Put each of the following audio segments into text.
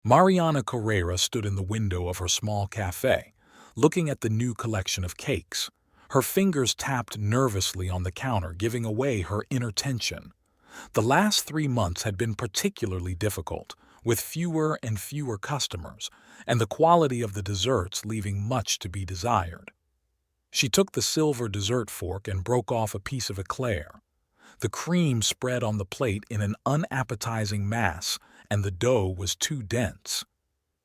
Mariana Carrera stood in the window of her small cafe, looking at the new collection of cakes. Her fingers tapped nervously on the counter, giving away her inner tension. The last 3 months had been particularly difficult, with fewer and fewer customers, and the quality of the desserts leaving much to be desired. She took the silver dessert fork and broke off a piece of eclair. The cream spread on the plate in an unappetizing mass, and the dough was too dense.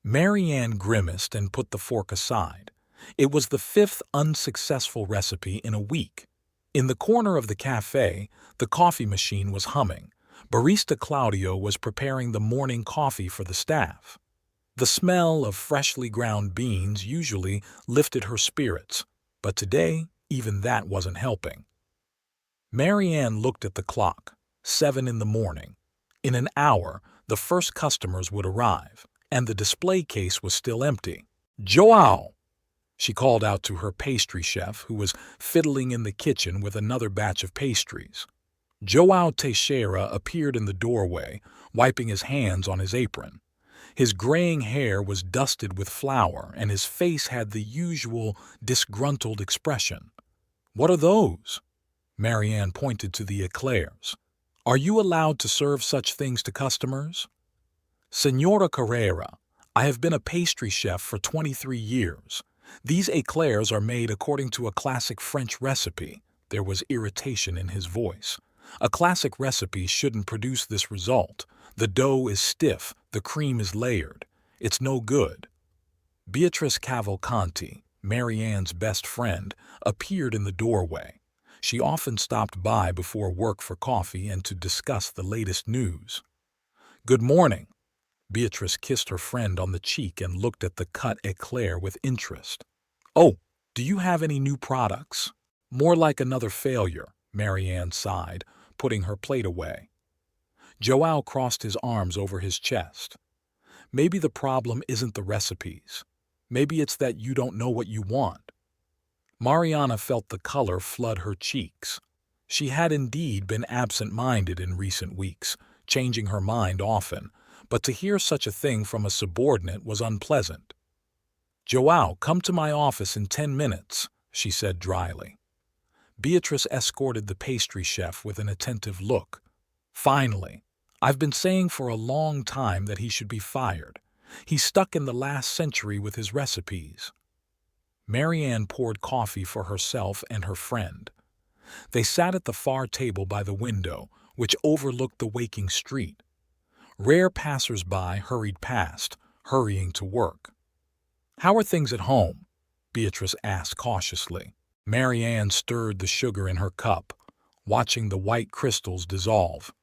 Marianne grimaced and put the fork aside. It was the fifth unsuccessful recipe in a week. In the corner of the cafe, the coffee machine was humming. Barista Claudio was preparing the morning coffee for the staff. The smell of freshly ground beans usually lifted her spirits, but today even that wasn't helping. Marianne looked at the clock. 7 in the morning. In an hour, the first customers would arrive, and the display case was still empty. "Joao!" She called out to her pastry chef, who was fiddling in the kitchen with another batch of pastries. Joao Teixeira appeared in the doorway, wiping his hands on his apron. His graying hair was dusted with flour, and his face had the usual disgruntled expression. "What are those?" Marianne pointed to the eclairs. "Are you allowed to serve such things to customers?" "Señora Carrera, I have been a pastry chef for 23 years. These eclairs are made according to a classic French recipe." There was irritation in his voice. "A classic recipe shouldn't produce this result. The dough is stiff, the cream is layered. It's no good." Beatrice Cavalcanti, Marianne's best friend, appeared in the doorway. She often stopped by before work for coffee and to discuss the latest news. "Good morning." Beatrice kissed her friend on the cheek and looked at the cut eclair with interest. "Oh, do you have any new products?" "More like another failure," Marianne sighed, putting her plate away. Joao crossed his arms over his chest. "Maybe the problem isn't the recipes. Maybe it's that you don't know what you want." Mariana felt the color flood her cheeks. She had indeed been absent-minded in recent weeks, changing her mind often, but to hear such a thing from a subordinate was unpleasant. "Joao, come to my office in 10 minutes," she said dryly. Beatrice escorted the pastry chef with an attentive look. "Finally. I've been saying for a long time that he should be fired. He's stuck in the last century with his recipes." Marianne poured coffee for herself and her friend. They sat at the far table by the window, which overlooked the waking street. Rare passers-by hurried past, hurrying to work. "How are things at home?" Beatrice asked cautiously. Marianne stirred the sugar in her cup, watching the white crystals dissolve.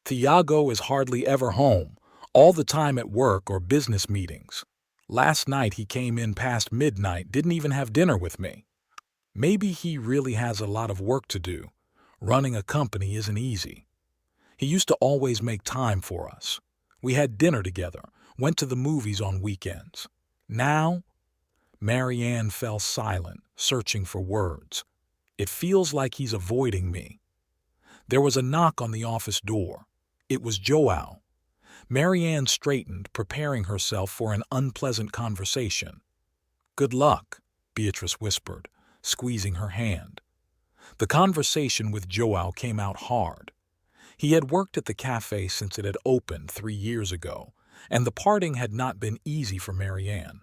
"Thiago is hardly ever home, all the time at work or business meetings. Last night he came in past midnight, didn't even have dinner with me. Maybe he really has a lot of work to do. Running a company isn't easy. He used to always make time for us. We had dinner together, went to the movies on weekends. Now—" Marianne fell silent, searching for words. "It feels like he's avoiding me." There was a knock on the office door. It was Joao. Marianne straightened, preparing herself for an unpleasant conversation. "Good luck," Beatrice whispered, squeezing her hand. The conversation with Joao came out hard. He had worked at the cafe since it had opened 3 years ago, and the parting had not been easy for Marianne.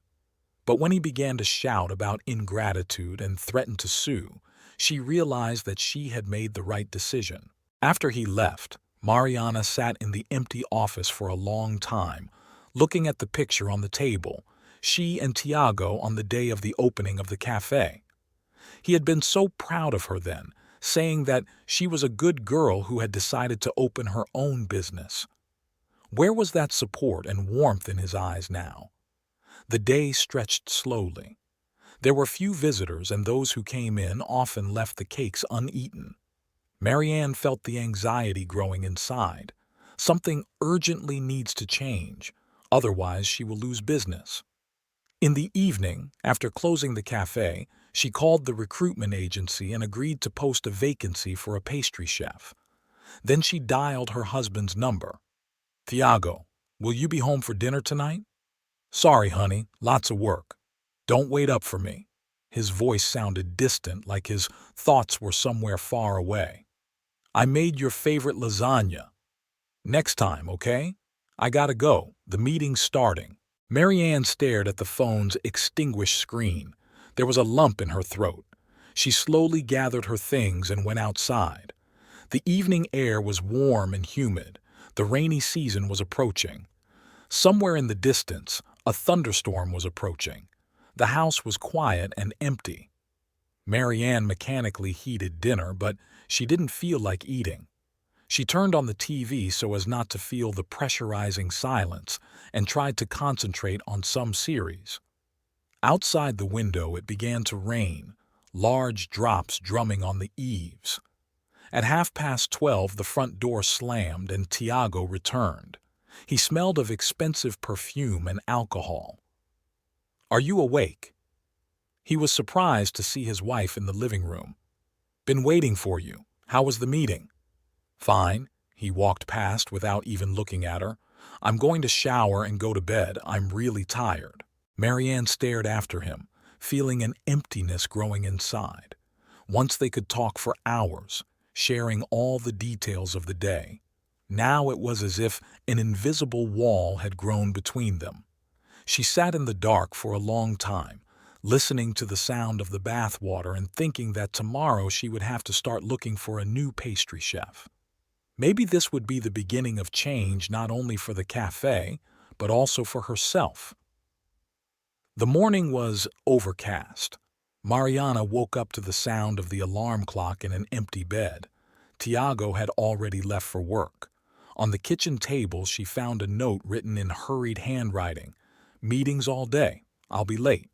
But when he began to shout about ingratitude and threaten to sue, she realized that she had made the right decision. After he left, Mariana sat in the empty office for a long time, looking at the picture on the table, she and Tiago on the day of the opening of the cafe. He had been so proud of her then, saying that she was a good girl who had decided to open her own business. Where was that support and warmth in his eyes now? The day stretched slowly. There were few visitors, and those who came in often left the cakes uneaten. Marianne felt the anxiety growing inside. Something urgently needs to change, otherwise she will lose business. In the evening, after closing the cafe, she called the recruitment agency and agreed to post a vacancy for a pastry chef. Then she dialed her husband's number. "Thiago, Will you be home for dinner tonight? Sorry, honey, lots of work. Don't wait up for me. His voice sounded distant, like his thoughts were somewhere far away. I made your favorite lasagna. Next time, okay? I gotta go. The meeting's starting. Marianne stared at the phone's extinguished screen. There was a lump in her throat. She slowly gathered her things and went outside. The evening air was warm and humid. The rainy season was approaching. Somewhere in the distance, a thunderstorm was approaching. The house was quiet and empty. Marianne mechanically heated dinner, but she didn't feel like eating. She turned on the TV so as not to feel the pressurizing silence and tried to concentrate on some series. Outside the window it began to rain, large drops drumming on the eaves. At 12:30 the front door slammed and Tiago returned. He smelled of expensive perfume and alcohol. "Are you awake?" He was surprised to see his wife in the living room. "Been waiting for you. How was the meeting?" "Fine." He walked past without even looking at her. "I'm going to shower and go to bed. I'm really tired." Marianne stared after him, feeling an emptiness growing inside. Once they could talk for hours, sharing all the details of the day. Now it was as if an invisible wall had grown between them. She sat in the dark for a long time, listening to the sound of the bath water and thinking that tomorrow she would have to start looking for a new pastry chef. Maybe this would be the beginning of change not only for the cafe, but also for herself. The morning was overcast. Mariana woke up to the sound of the alarm clock in an empty bed. Tiago had already left for work. On the kitchen table she found a note written in hurried handwriting. "Meetings all day. I'll be late."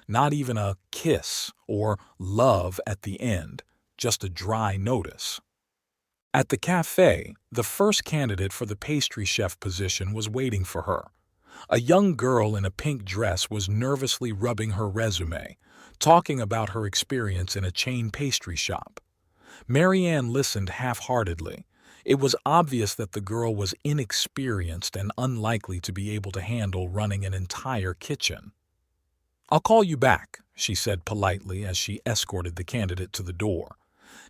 Not even a kiss or love at the end, just a dry notice. At the cafe, the first candidate for the pastry chef position was waiting for her. A young girl in a pink dress was nervously rubbing her resume, talking about her experience in a chain pastry shop. Marianne listened half-heartedly. It was obvious that the girl was inexperienced and unlikely to be able to handle running an entire kitchen. "I'll call you back," she said politely as she escorted the candidate to the door.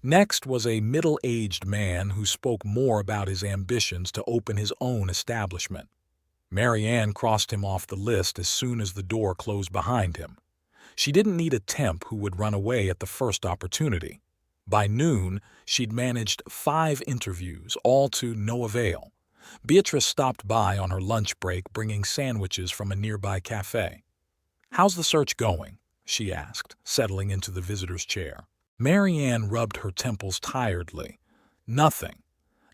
Next was a middle-aged man who spoke more about his ambitions to open his own establishment. Marianne crossed him off the list as soon as the door closed behind him. She didn't need a temp who would run away at the first opportunity. By noon, she'd managed 5 interviews, all to no avail. Beatrice stopped by on her lunch break bringing sandwiches from a nearby cafe. "How's the search going?" she asked, settling into the visitor's chair. Marianne rubbed her temples tiredly. Nothing.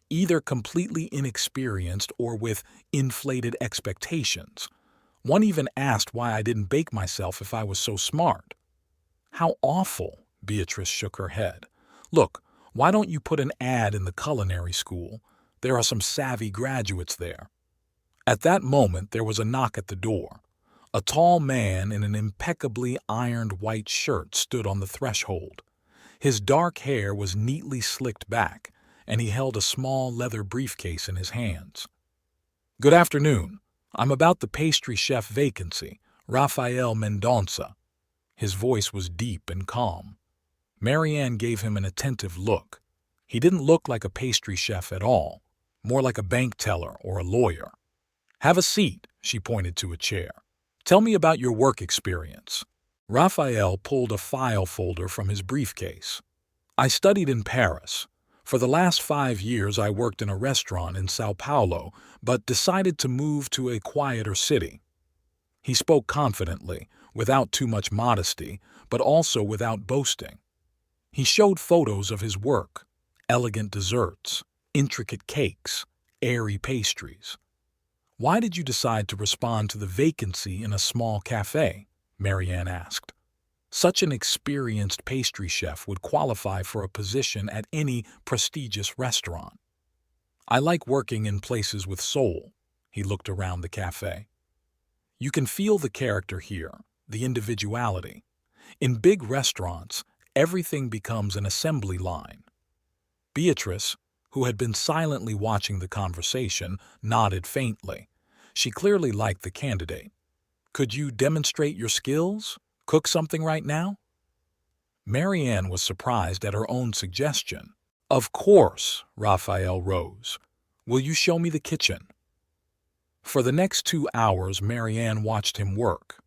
Either completely inexperienced or with inflated expectations. One even asked why I didn't bake myself if I was so smart. "How awful," Beatrice shook her head. "Look, why don't you put an ad in the culinary school? There are some savvy graduates there." At that moment there was a knock at the door. A tall man in an impeccably ironed white shirt stood on the threshold. His dark hair was neatly slicked back, and he held a small leather briefcase in his hands. "Good afternoon. I'm about the pastry chef vacancy, Rafael Mendonça." His voice was deep and calm. Marianne gave him an attentive look. He didn't look like a pastry chef at all, more like a bank teller or a lawyer. "Have a seat," she pointed to a chair. "Tell me about your work experience." Raphael pulled a file folder from his briefcase. "I studied in Paris. For the last 5 years I worked in a restaurant in Sao Paulo, but decided to move to a quieter city." He spoke confidently, without too much modesty, but also without boasting. He showed photos of his work, elegant desserts, intricate cakes, airy pastries. "Why did you decide to respond to the vacancy in a small cafe?" Marianne asked. Such an experienced pastry chef would qualify for a position at any prestigious restaurant. "I like working in places with soul." He looked around the cafe. "You can feel the character here, the individuality. In big restaurants, everything becomes an assembly line." Beatrice, who had been silently watching the conversation, nodded faintly. She clearly liked the candidate. "Could you demonstrate your skills? Cook something right now?" Marianne was surprised at her own suggestion. "Of course," Raphael rose. "Will you show me the kitchen?" For the next 2 hours, Marianne watched him work.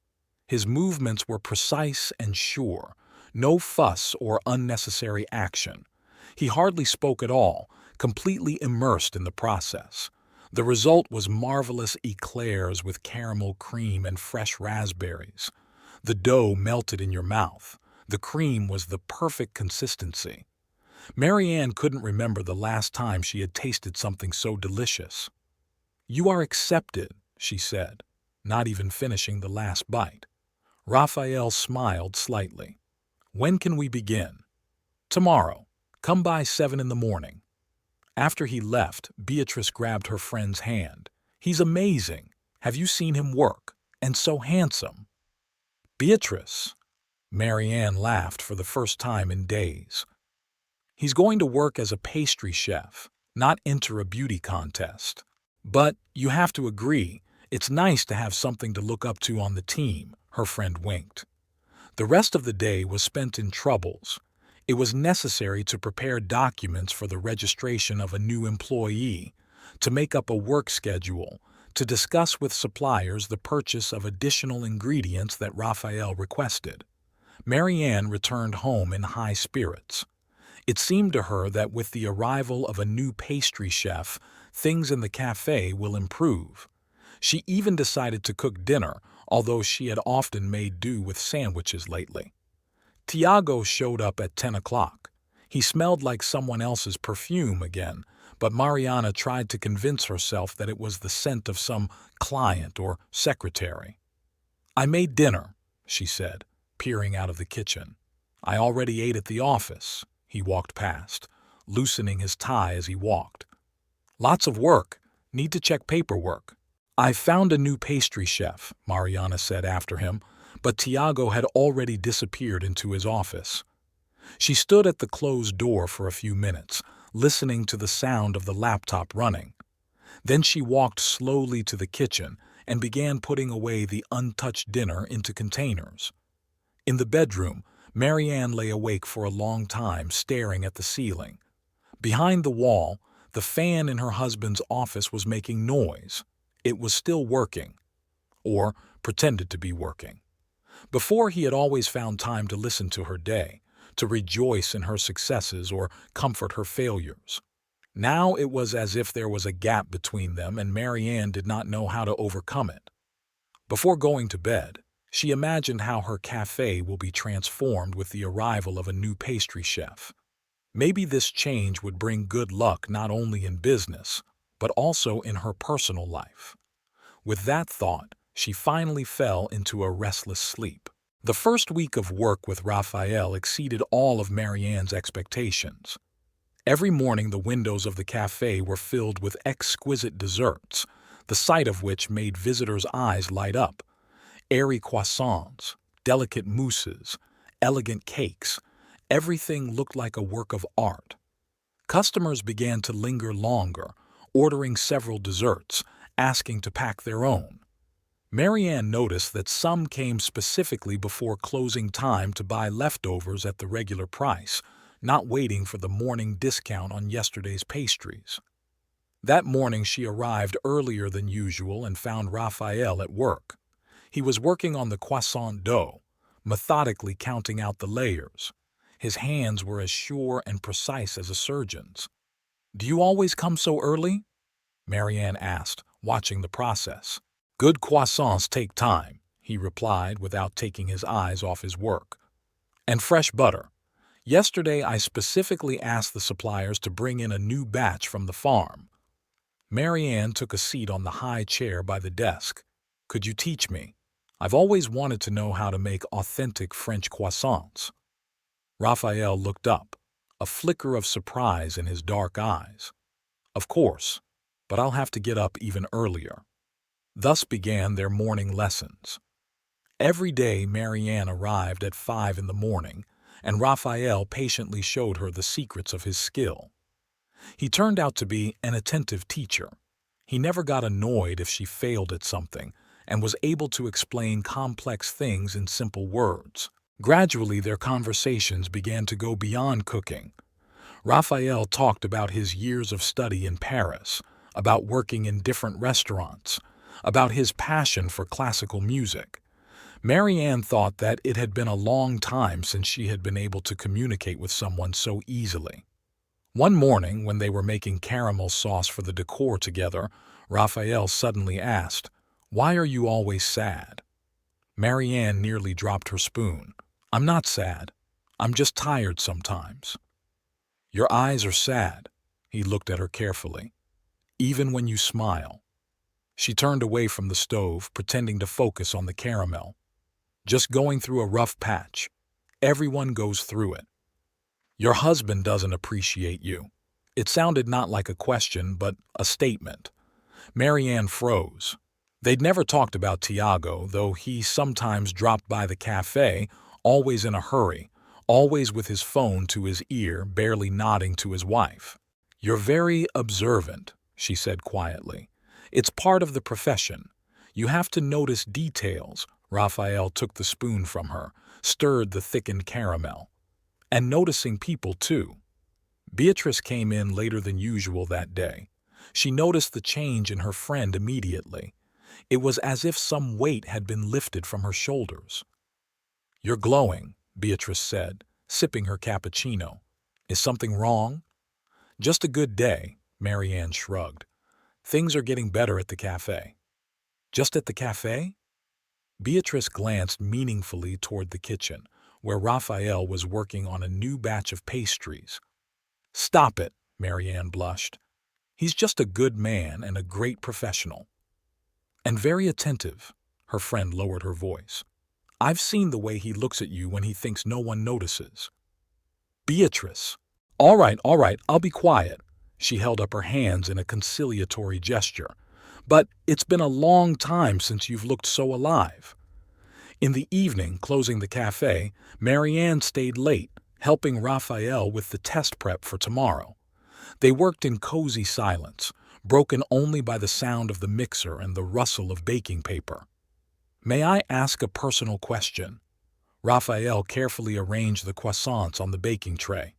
His movements were precise and sure, no fuss or unnecessary action. He hardly spoke at all, completely immersed in the process. The result was marvelous eclairs with caramel cream and fresh raspberries. The dough melted in your mouth. The cream was the perfect consistency. Marianne couldn't remember the last time she had tasted something so delicious. "You are accepted," she said, not even finishing the last bite. Raphael smiled slightly. "When can we begin?" "Tomorrow. Come by 7 in the morning." After he left, Beatrice grabbed her friend's hand. "He's amazing. Have you seen him work? And so handsome." "Beatrice?" Marianne laughed for the first time in days. "He's going to work as a pastry chef, not enter a beauty contest. But you have to agree, it's nice to have something to look up to on the team," her friend winked. The rest of the day was spent in troubles. It was necessary to prepare documents for the registration of a new employee, to make up a work schedule, to discuss with suppliers the purchase of additional ingredients that Raphael requested. Marianne returned home in high spirits. It seemed to her that with the arrival of a new pastry chef, things in the cafe will improve. She even decided to cook dinner, although she had often made do with sandwiches lately. Tiago showed up at 10 o'clock. He smelled like someone else's perfume again, but Mariana tried to convince herself that it was the scent of some client or secretary. "I made dinner," she said, peering out of the kitchen. "I already ate at the office." He walked past, loosening his tie as he walked. "Lots of work. Need to check paperwork." "I found a new pastry chef," Mariana said after him, but Tiago had already disappeared into his office. She stood at the closed door for a few minutes, listening to the sound of the laptop running. Then she walked slowly to the kitchen and began putting away the untouched dinner into containers. In the bedroom, Marianne lay awake for a long time, staring at the ceiling. Behind the wall, the fan in her husband's office was making noise. It was still working, or pretended to be working. Before, he had always found time to listen to her day, to rejoice in her successes or comfort her failures. Now it was as if there was a gap between them and Marianne did not know how to overcome it. Before going to bed, she imagined how her cafe will be transformed with the arrival of a new pastry chef. Maybe this change would bring good luck not only in business, but also in her personal life. With that thought, she finally fell into a restless sleep. The first week of work with Raphael exceeded all of Marianne's expectations. Every morning the windows of the cafe were filled with exquisite desserts, the sight of which made visitors' eyes light up. Airy croissants, delicate mousses, elegant cakes, everything looked like a work of art. Customers began to linger longer, ordering several desserts, asking to pack their own. Marianne noticed that some came specifically before closing time to buy leftovers at the regular price, not waiting for the morning discount on yesterday's pastries. That morning she arrived earlier than usual and found Raphael at work. He was working on the croissant dough, methodically counting out the layers. His hands were as sure and precise as a surgeon's. "Do you always come so early?" Marianne asked, watching the process. "Good croissants take time," he replied without taking his eyes off his work. "And fresh butter. Yesterday I specifically asked the suppliers to bring in a new batch from the farm." Marianne took a seat on the high chair by the desk. "Could you teach me? I've always wanted to know how to make authentic French croissants." Raphael looked up, a flicker of surprise in his dark eyes. "Of course, but I'll have to get up even earlier." Thus began their morning lessons. Every day Marianne arrived at 5 in the morning, and Raphael patiently showed her the secrets of his skill. He turned out to be an attentive teacher. He never got annoyed if she failed at something and was able to explain complex things in simple words. Gradually, their conversations began to go beyond cooking. Raphael talked about his years of study in Paris, about working in different restaurants, about his passion for classical music. Marianne thought that it had been a long time since she had been able to communicate with someone so easily. One morning, when they were making caramel sauce for the decor together, Raphael suddenly asked, "Why are you always sad?" Marianne nearly dropped her spoon. "I'm not sad. I'm just tired sometimes." "Your eyes are sad." He looked at her carefully. "Even when you smile." She turned away from the stove, pretending to focus on the caramel. "Just going through a rough patch. Everyone goes through it." "Your husband doesn't appreciate you." It sounded not like a question, but a statement. Marianne froze. They'd never talked about Tiago, though he sometimes dropped by the cafe, always in a hurry, always with his phone to his ear, barely nodding to his wife. "You're very observant," she said quietly. "It's part of the profession. You have to notice details." Raphael took the spoon from her, stirred the thickened caramel. "And noticing people, too." Beatrice came in later than usual that day. She noticed the change in her friend immediately. It was as if some weight had been lifted from her shoulders. "You're glowing," Beatrice said, sipping her cappuccino. "Is something wrong?" "Just a good day," Marianne shrugged. "Things are getting better at the cafe." "Just at the cafe?" Beatrice glanced meaningfully toward the kitchen, where Raphael was working on a new batch of pastries. "Stop it," Marianne blushed. "He's just a good man and a great professional." "And very attentive," her friend lowered her voice. "I've seen the way he looks at you when he thinks no one notices." "Beatrice!" All right, I'll be quiet." She held up her hands in a conciliatory gesture. "But it's been a long time since you've looked so alive." In the evening, closing the cafe, Marianne stayed late, helping Raphael with the test prep for tomorrow. They worked in cozy silence, broken only by the sound of the mixer and the rustle of baking paper. "May I ask a personal question?" Raphael carefully arranged the croissants on the baking tray.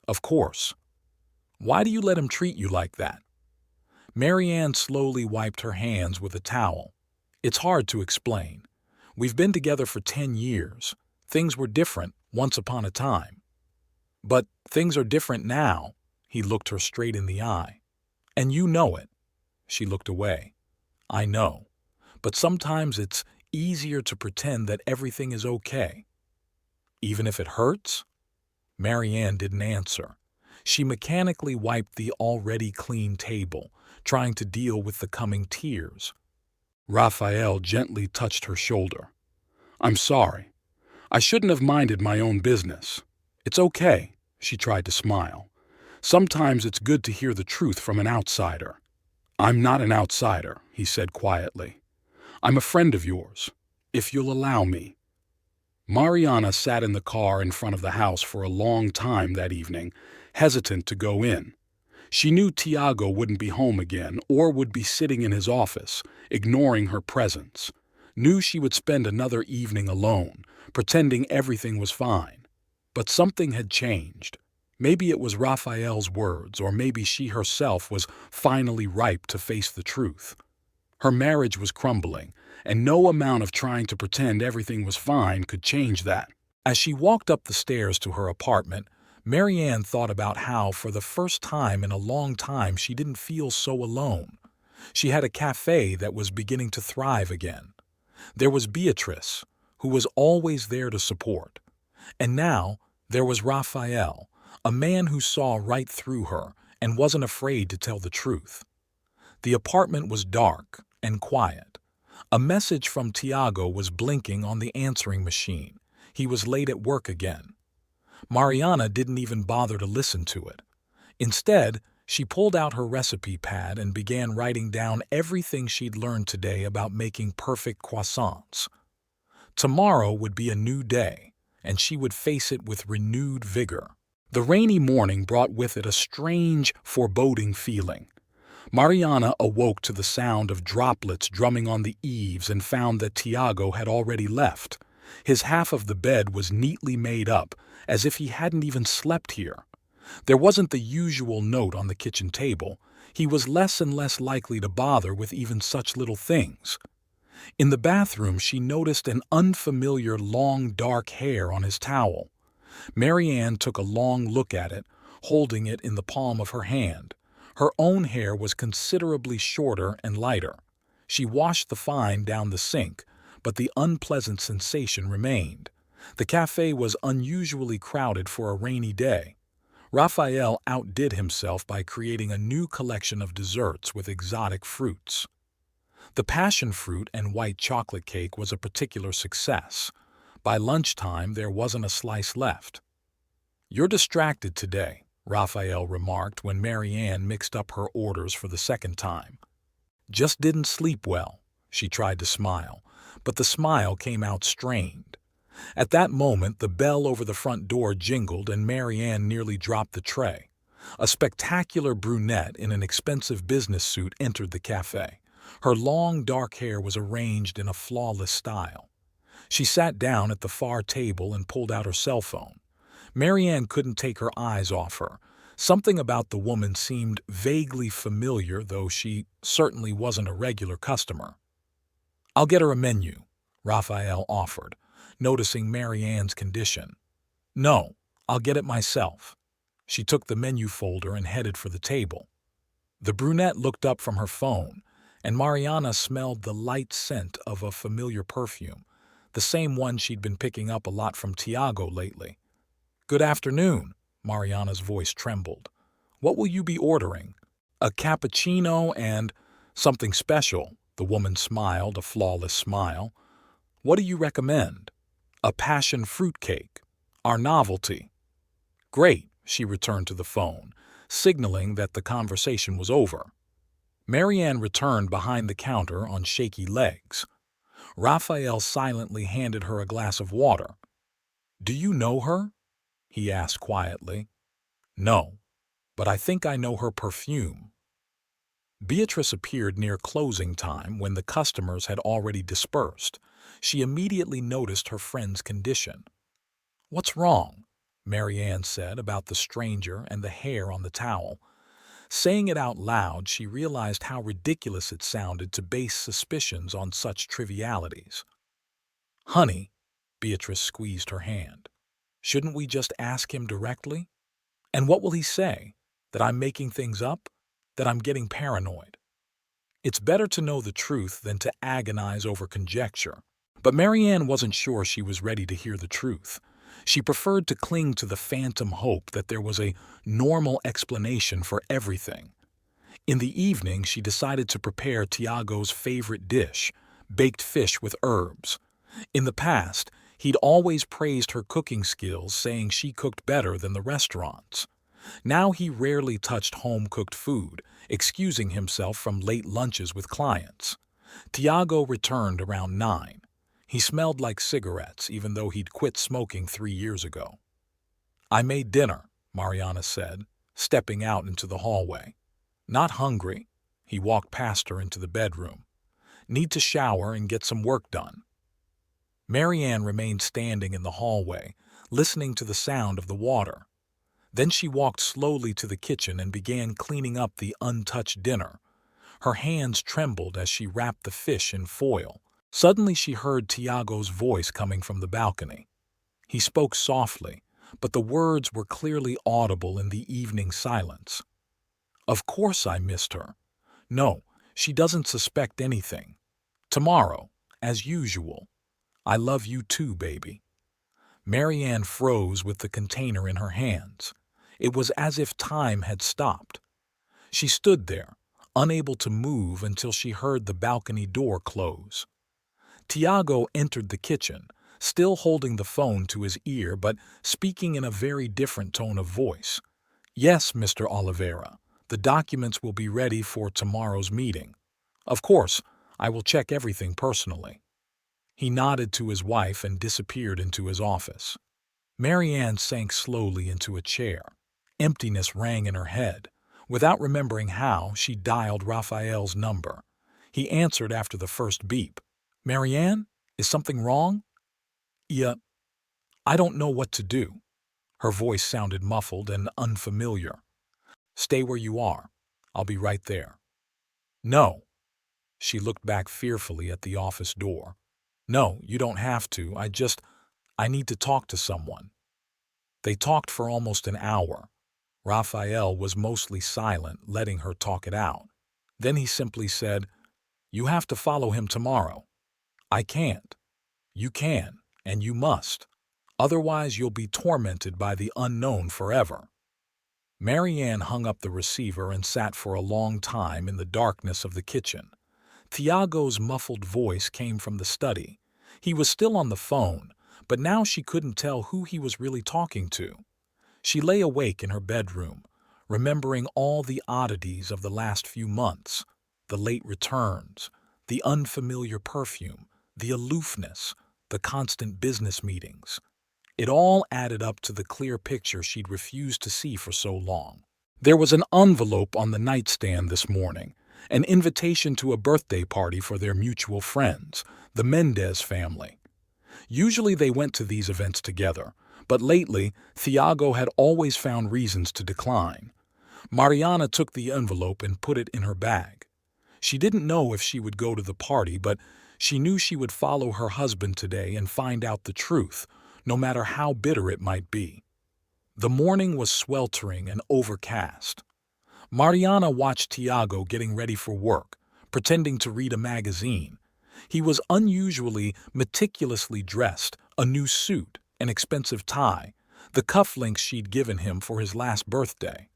"Of course." "Why do you let him treat you like that?" Marianne slowly wiped her hands with a towel. "It's hard to explain. We've been together for 10 years. Things were different once upon a time. But things are different now." He looked her straight in the eye. "And you know it." She looked away. "I know. But sometimes it's easier to pretend that everything is okay." "Even if it hurts?" Marianne didn't answer. She mechanically wiped the already clean table, trying to deal with the coming tears. Raphael gently touched her shoulder. "I'm sorry. I shouldn't have minded my own business. It's okay," she tried to smile. "Sometimes it's good to hear the truth from an outsider." "I'm not an outsider," he said quietly. "I'm a friend of yours, if you'll allow me." Mariana sat in the car in front of the house for a long time that evening, hesitant to go in. She knew Tiago wouldn't be home again or would be sitting in his office, ignoring her presence. Knew she would spend another evening alone, pretending everything was fine. But something had changed. Maybe it was Raphael's words, or maybe she herself was finally ripe to face the truth. Her marriage was crumbling, and no amount of trying to pretend everything was fine could change that. As she walked up the stairs to her apartment, Marianne thought about how, for the first time in a long time, she didn't feel so alone. She had a cafe that was beginning to thrive again. There was Beatrice, who was always there to support. And now there was Raphael, a man who saw right through her and wasn't afraid to tell the truth. The apartment was dark and quiet. A message from Tiago was blinking on the answering machine. He was late at work again. Mariana didn't even bother to listen to it. Instead, she pulled out her recipe pad and began writing down everything she'd learned today about making perfect croissants. Tomorrow would be a new day, and she would face it with renewed vigor. The rainy morning brought with it a strange, foreboding feeling. Mariana awoke to the sound of droplets drumming on the eaves and found that Tiago had already left. His half of the bed was neatly made up, as if he hadn't even slept here. There wasn't the usual note on the kitchen table. He was less and less likely to bother with even such little things. In the bathroom, she noticed an unfamiliar long dark hair on his towel. Marianne took a long look at it, holding it in the palm of her hand. Her own hair was considerably shorter and lighter. She washed the fine down the sink, but the unpleasant sensation remained. The cafe was unusually crowded for a rainy day. Raphael outdid himself by creating a new collection of desserts with exotic fruits. The passion fruit and white chocolate cake was a particular success. By lunchtime, there wasn't a slice left. "You're distracted today," Raphael remarked when Marianne mixed up her orders for the second time. "Just didn't sleep well." She tried to smile, but the smile came out strained. At that moment, the bell over the front door jingled and Marianne nearly dropped the tray. A spectacular brunette in an expensive business suit entered the cafe. Her long, dark hair was arranged in a flawless style. She sat down at the far table and pulled out her cell phone. Marianne couldn't take her eyes off her. Something about the woman seemed vaguely familiar, though she certainly wasn't a regular customer. "I'll get her a menu," Raphael offered, noticing Marianne's condition. "No, I'll get it myself." She took the menu folder and headed for the table. The brunette looked up from her phone, and Mariana smelled the light scent of a familiar perfume, the same one she'd been picking up a lot from Tiago lately. "Good afternoon," Mariana's voice trembled. "What will you be ordering?" "A cappuccino and something special," the woman smiled, a flawless smile. "What do you recommend?" "A passion fruit cake. Our novelty." "Great," she returned to the phone, signaling that the conversation was over. Marianne returned behind the counter on shaky legs. Raphael silently handed her a glass of water. "Do you know her?" he asked quietly. "No, but I think I know her perfume." Beatrice appeared near closing time when the customers had already dispersed. She immediately noticed her friend's condition. "What's wrong?" Marianne said about the stranger and the hair on the towel. Saying it out loud, she realized how ridiculous it sounded to base suspicions on such trivialities. "Honey," Beatrice squeezed her hand, "shouldn't we just ask him directly? And what will he say? That I'm making things up? That I'm getting paranoid? It's better to know the truth than to agonize over conjecture." But Marianne wasn't sure she was ready to hear the truth. She preferred to cling to the phantom hope that there was a normal explanation for everything. In the evening, she decided to prepare Tiago's favorite dish, baked fish with herbs. In the past, he'd always praised her cooking skills, saying she cooked better than the restaurants. Now he rarely touched home-cooked food, excusing himself from late lunches with clients. Tiago returned around 9. He smelled like cigarettes, even though he'd quit smoking 3 years ago. "I made dinner," Mariana said, stepping out into the hallway. "Not hungry." He walked past her into the bedroom. "Need to shower and get some work done." Marianne remained standing in the hallway, listening to the sound of the water. Then she walked slowly to the kitchen and began cleaning up the untouched dinner. Her hands trembled as she wrapped the fish in foil. Suddenly she heard Tiago's voice coming from the balcony. He spoke softly, but the words were clearly audible in the evening silence. "Of course I missed her. No, she doesn't suspect anything. Tomorrow, as usual. I love you too, baby." Marianne froze with the container in her hands. It was as if time had stopped. She stood there, unable to move until she heard the balcony door close. Tiago entered the kitchen, still holding the phone to his ear but speaking in a very different tone of voice. "Yes, Mr. Oliveira, the documents will be ready for tomorrow's meeting. Of course, I will check everything personally." He nodded to his wife and disappeared into his office. Marianne sank slowly into a chair. Emptiness rang in her head. Without remembering how, she dialed Raphael's number. He answered after the first beep. "Marianne, is something wrong?" "Yeah, I don't know what to do." Her voice sounded muffled and unfamiliar. "Stay where you are. I'll be right there." "No." She looked back fearfully at the office door. "No, you don't have to. I need to talk to someone." They talked for almost an hour. Raphael was mostly silent, letting her talk it out. Then he simply said, "You have to follow him tomorrow." "I can't." "You can, and you must. Otherwise you'll be tormented by the unknown forever." Marianne hung up the receiver and sat for a long time in the darkness of the kitchen. Tiago's muffled voice came from the study. He was still on the phone, but now she couldn't tell who he was really talking to. She lay awake in her bedroom, remembering all the oddities of the last few months, the late returns, the unfamiliar perfume, the aloofness, the constant business meetings. It all added up to the clear picture she'd refused to see for so long. There was an envelope on the nightstand this morning, an invitation to a birthday party for their mutual friends, the Mendez family. Usually they went to these events together, but lately Thiago had always found reasons to decline. Mariana took the envelope and put it in her bag. She didn't know if she would go to the party, but she knew she would follow her husband today and find out the truth, no matter how bitter it might be. The morning was sweltering and overcast. Mariana watched Tiago getting ready for work, pretending to read a magazine. He was unusually, meticulously dressed, a new suit, an expensive tie, the cufflinks she'd given him for his last birthday.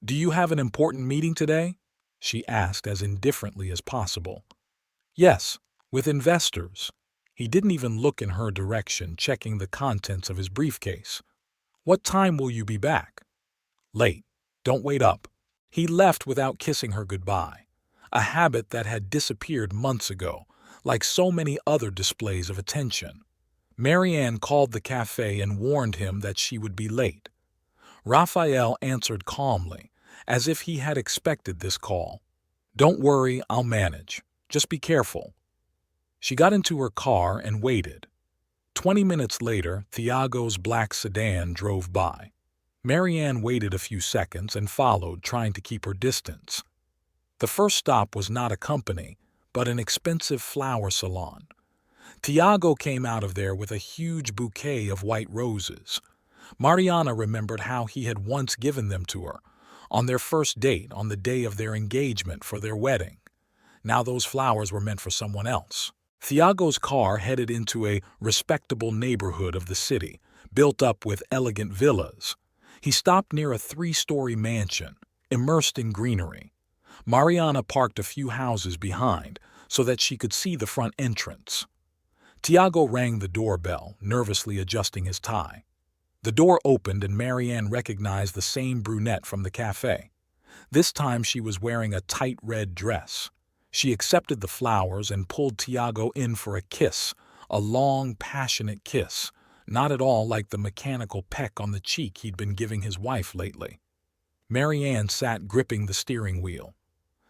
"Do you have an important meeting today?" she asked as indifferently as possible. "Yes, with investors." He didn't even look in her direction, checking the contents of his briefcase. "What time will you be back?" "Late. Don't wait up." He left without kissing her goodbye, a habit that had disappeared months ago, like so many other displays of attention. Marianne called the cafe and warned him that she would be late. Raphael answered calmly, as if he had expected this call. "Don't worry, I'll manage. Just be careful." She got into her car and waited. 20 minutes later, Thiago's black sedan drove by. Marianne waited a few seconds and followed, trying to keep her distance. The first stop was not a company, but an expensive flower salon. Tiago came out of there with a huge bouquet of white roses. Mariana remembered how he had once given them to her, on their first date on the day of their engagement for their wedding. Now those flowers were meant for someone else. Thiago's car headed into a respectable neighborhood of the city, built up with elegant villas. He stopped near a 3-story mansion, immersed in greenery. Mariana parked a few houses behind so that she could see the front entrance. Tiago rang the doorbell, nervously adjusting his tie. The door opened and Marianne recognized the same brunette from the cafe. This time she was wearing a tight red dress. She accepted the flowers and pulled Tiago in for a kiss, a long, passionate kiss, not at all like the mechanical peck on the cheek he'd been giving his wife lately. Marianne sat gripping the steering wheel.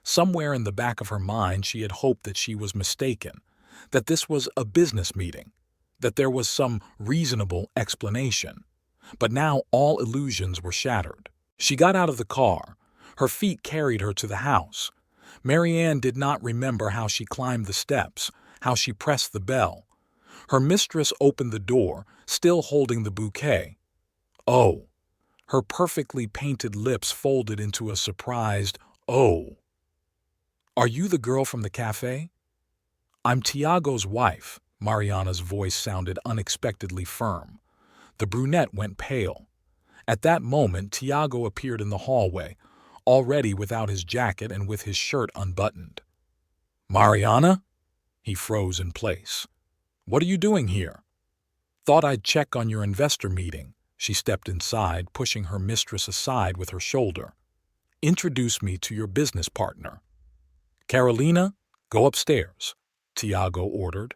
Somewhere in the back of her mind she had hoped that she was mistaken, that this was a business meeting, that there was some reasonable explanation. But now all illusions were shattered. She got out of the car. Her feet carried her to the house. Marianne did not remember how she climbed the steps, how she pressed the bell. Her mistress opened the door, still holding the bouquet. "Oh." Her perfectly painted lips folded into a surprised, "Oh." "Are you the girl from the cafe?" "I'm Tiago's wife." Mariana's voice sounded unexpectedly firm. The brunette went pale. At that moment, Tiago appeared in the hallway, already without his jacket and with his shirt unbuttoned. "Mariana?" He froze in place. "What are you doing here?" "Thought I'd check on your investor meeting." She stepped inside, pushing her mistress aside with her shoulder. "Introduce me to your business partner." "Carolina, go upstairs," Tiago ordered.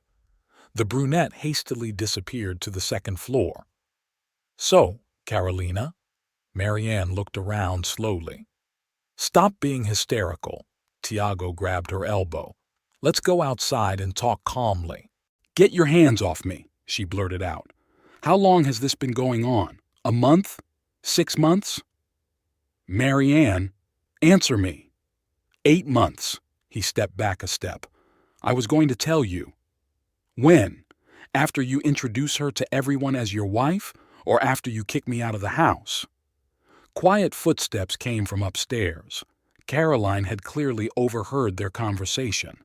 The brunette hastily disappeared to the second floor. "So, Carolina?" Marianne looked around slowly. Stop being hysterical. Tiago grabbed her elbow. Let's go outside and talk calmly. Get your hands off me, she blurted out. How long has this been going on? A month? 6 months? Marianne, answer me. 8 months. He stepped back a step. I was going to tell you. When? After you introduce her to everyone as your wife, or after you kick me out of the house? Quiet footsteps came from upstairs. Caroline had clearly overheard their conversation.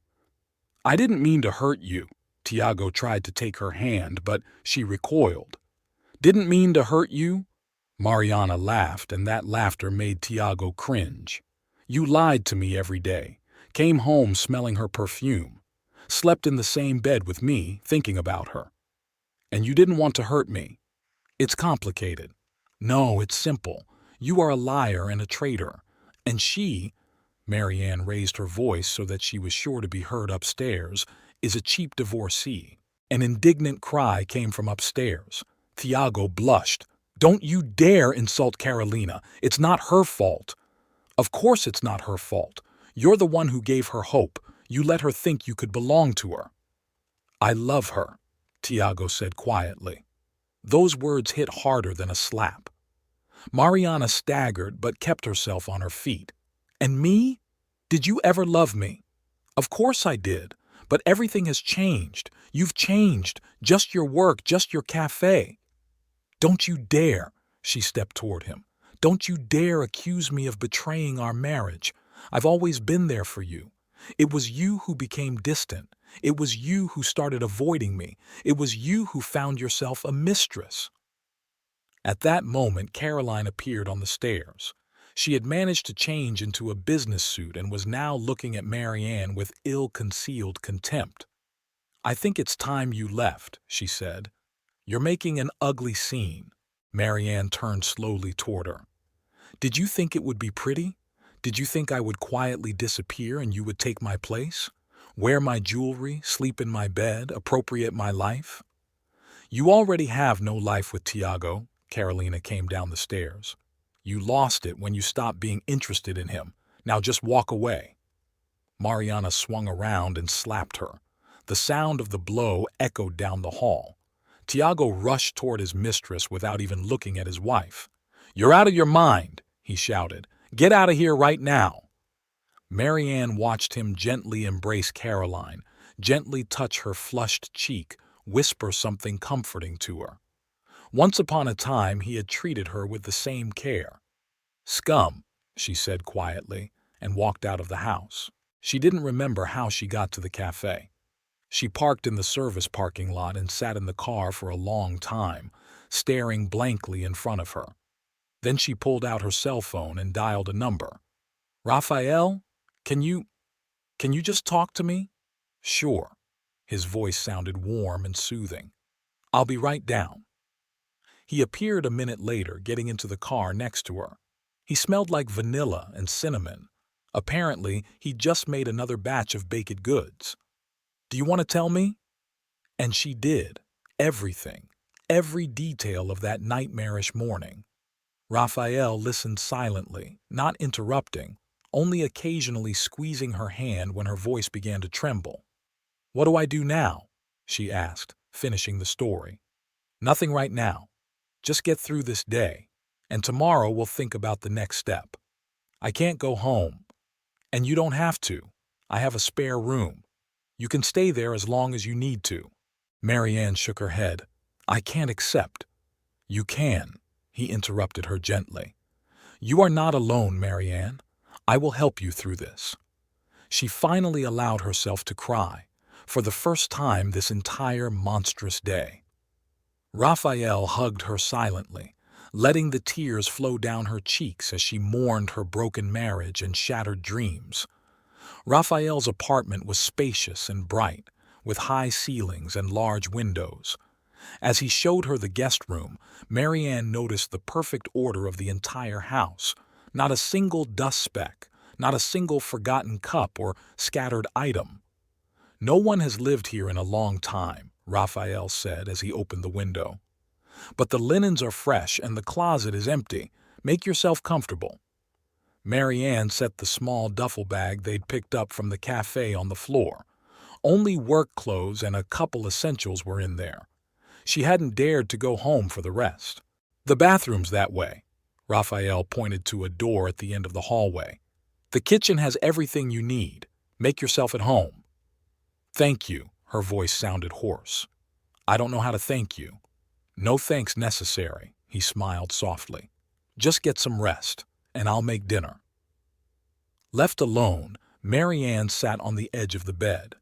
I didn't mean to hurt you. Tiago tried to take her hand, but she recoiled. Didn't mean to hurt you? Mariana laughed, and that laughter made Tiago cringe. You lied to me every day, came home smelling her perfume, slept in the same bed with me, thinking about her. And you didn't want to hurt me. It's complicated. No, it's simple. You are a liar and a traitor. And she, Marianne raised her voice so that she was sure to be heard upstairs, is a cheap divorcee. An indignant cry came from upstairs. Tiago blushed. Don't you dare insult Carolina. It's not her fault. Of course it's not her fault. You're the one who gave her hope. You let her think you could belong to her. I love her, Tiago said quietly. Those words hit harder than a slap. Mariana staggered but kept herself on her feet. And me? Did you ever love me? Of course I did, but everything has changed. You've changed. Just your work, just your cafe. Don't you dare, she stepped toward him. Don't you dare accuse me of betraying our marriage. I've always been there for you. It was you who became distant. It was you who started avoiding me. It was you who found yourself a mistress. At that moment, Caroline appeared on the stairs. She had managed to change into a business suit and was now looking at Marianne with ill-concealed contempt. I think it's time you left, she said. You're making an ugly scene. Marianne turned slowly toward her. Did you think it would be pretty? Did you think I would quietly disappear and you would take my place? Wear my jewelry, sleep in my bed, appropriate my life? You already have no life with Tiago. Carolina came down the stairs. You lost it when you stopped being interested in him. Now just walk away. Mariana swung around and slapped her. The sound of the blow echoed down the hall. Tiago rushed toward his mistress without even looking at his wife. You're out of your mind, he shouted. Get out of here right now. Marianne watched him gently embrace Caroline, gently touch her flushed cheek, whisper something comforting to her. Once upon a time he had treated her with the same care. Scum, she said quietly, and walked out of the house. She didn't remember how she got to the cafe. She parked in the service parking lot and sat in the car for a long time, staring blankly in front of her. Then she pulled out her cell phone and dialed a number. Raphael, can you just talk to me? Sure. His voice sounded warm and soothing. I'll be right down. He appeared a minute later, getting into the car next to her. He smelled like vanilla and cinnamon. Apparently, he'd just made another batch of baked goods. Do you want to tell me? And she did. Everything. Every detail of that nightmarish morning. Raphael listened silently, not interrupting, only occasionally squeezing her hand when her voice began to tremble. What do I do now? She asked, finishing the story. Nothing right now. Just get through this day, and tomorrow we'll think about the next step. I can't go home. And you don't have to. I have a spare room. You can stay there as long as you need to. Marianne shook her head. I can't accept. You can, he interrupted her gently. You are not alone, Marianne. I will help you through this. She finally allowed herself to cry, for the first time this entire monstrous day. Raphael hugged her silently, letting the tears flow down her cheeks as she mourned her broken marriage and shattered dreams. Raphael's apartment was spacious and bright, with high ceilings and large windows. As he showed her the guest room, Marianne noticed the perfect order of the entire house. Not a single dust speck, not a single forgotten cup or scattered item. No one has lived here in a long time, Raphael said as he opened the window. But the linens are fresh and the closet is empty. Make yourself comfortable. Marianne set the small duffel bag they'd picked up from the cafe on the floor. Only work clothes and a couple essentials were in there. She hadn't dared to go home for the rest. "The bathroom's that way." Raphael pointed to a door at the end of the hallway. "The kitchen has everything you need. Make yourself at home." "Thank you," her voice sounded hoarse. "I don't know how to thank you." "No thanks necessary," he smiled softly. "Just get some rest, and I'll make dinner." Left alone, Marianne sat on the edge of the bed.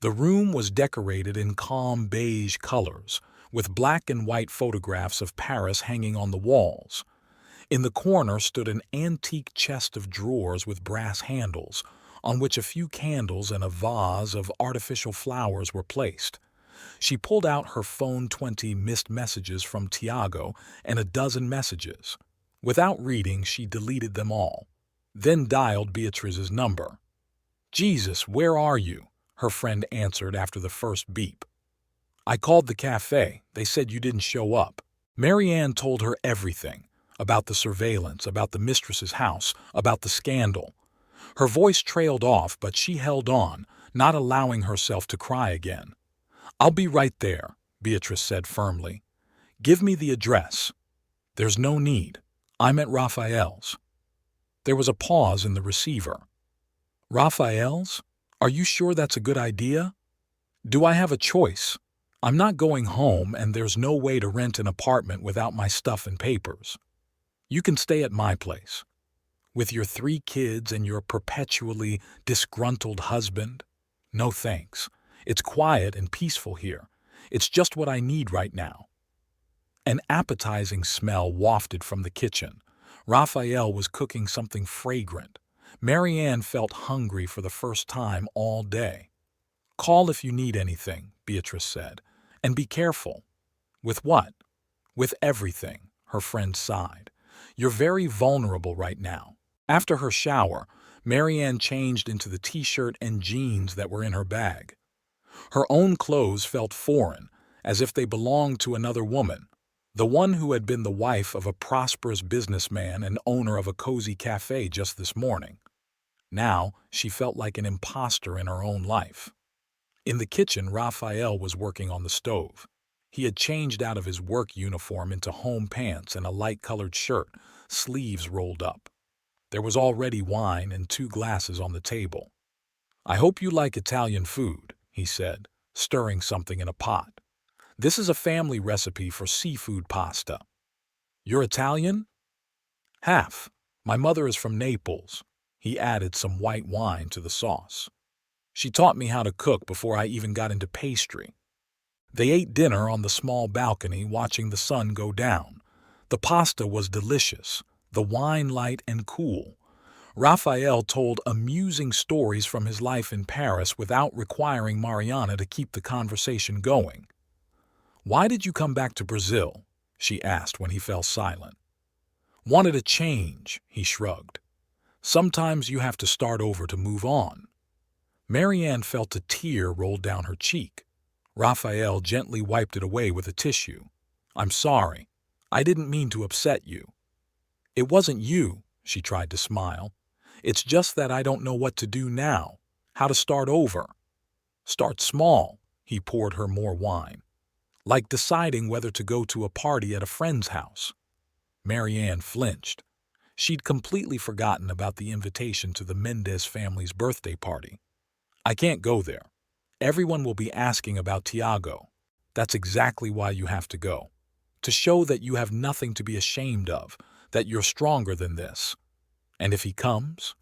The room was decorated in calm beige colors, with black and white photographs of Paris hanging on the walls. In the corner stood an antique chest of drawers with brass handles, on which a few candles and a vase of artificial flowers were placed. She pulled out her phone 20 missed messages from Tiago and a dozen messages. Without reading, she deleted them all, then dialed Beatrice's number. "Jesus, where are you?" her friend answered after the first beep. "I called the cafe. They said you didn't show up." Marianne told her everything, about the surveillance, about the mistress's house, about the scandal. Her voice trailed off, but she held on, not allowing herself to cry again. "I'll be right there," Beatrice said firmly. "Give me the address." "There's no need. I'm at Raphael's." There was a pause in the receiver. "Raphael's? Are you sure that's a good idea?" "Do I have a choice? I'm not going home, and there's no way to rent an apartment without my stuff and papers. You can stay at my place. With your 3 kids and your perpetually disgruntled husband? No thanks. It's quiet and peaceful here. It's just what I need right now." An appetizing smell wafted from the kitchen. Raphael was cooking something fragrant. Marianne felt hungry for the first time all day. "Call if you need anything," Beatrice said. "And be careful." "With what?" "With everything," her friend sighed. "You're very vulnerable right now." After her shower, Marianne changed into the t-shirt and jeans that were in her bag. Her own clothes felt foreign, as if they belonged to another woman, the one who had been the wife of a prosperous businessman and owner of a cozy cafe just this morning. Now she felt like an imposter in her own life. In the kitchen, Raphael was working on the stove. He had changed out of his work uniform into home pants and a light-colored shirt, sleeves rolled up. There was already wine and 2 glasses on the table. "I hope you like Italian food," he said, stirring something in a pot. "This is a family recipe for seafood pasta." "You're Italian?" "Half. My mother is from Naples." He added some white wine to the sauce. "She taught me how to cook before I even got into pastry." They ate dinner on the small balcony, watching the sun go down. The pasta was delicious, the wine light and cool. Raphael told amusing stories from his life in Paris without requiring Mariana to keep the conversation going. "Why did you come back to Brazil?" she asked when he fell silent. "Wanted a change," he shrugged. "Sometimes you have to start over to move on." Marianne felt a tear roll down her cheek. Raphael gently wiped it away with a tissue. "I'm sorry. I didn't mean to upset you." "It wasn't you," she tried to smile. "It's just that I don't know what to do now, how to start over." "Start small," he poured her more wine. "Like deciding whether to go to a party at a friend's house." Marianne flinched. She'd completely forgotten about the invitation to the Mendez family's birthday party. "I can't go there. Everyone will be asking about Tiago." "That's exactly why you have to go. To show that you have nothing to be ashamed of, that you're stronger than this. And if he comes?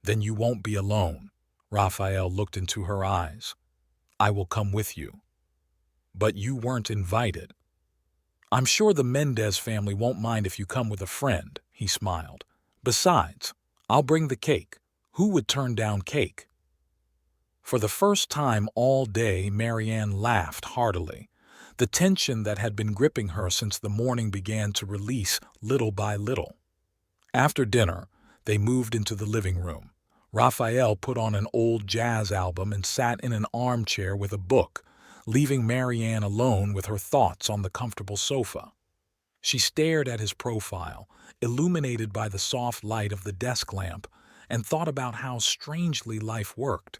Then you won't be alone." Raphael looked into her eyes. "I will come with you." "But you weren't invited." "I'm sure the Mendez family won't mind if you come with a friend," he smiled. "Besides, I'll bring the cake. Who would turn down cake?" For the first time all day, Marianne laughed heartily. The tension that had been gripping her since the morning began to release little by little. After dinner, they moved into the living room. Raphael put on an old jazz album and sat in an armchair with a book, leaving Marianne alone with her thoughts on the comfortable sofa. She stared at his profile, illuminated by the soft light of the desk lamp, and thought about how strangely life worked.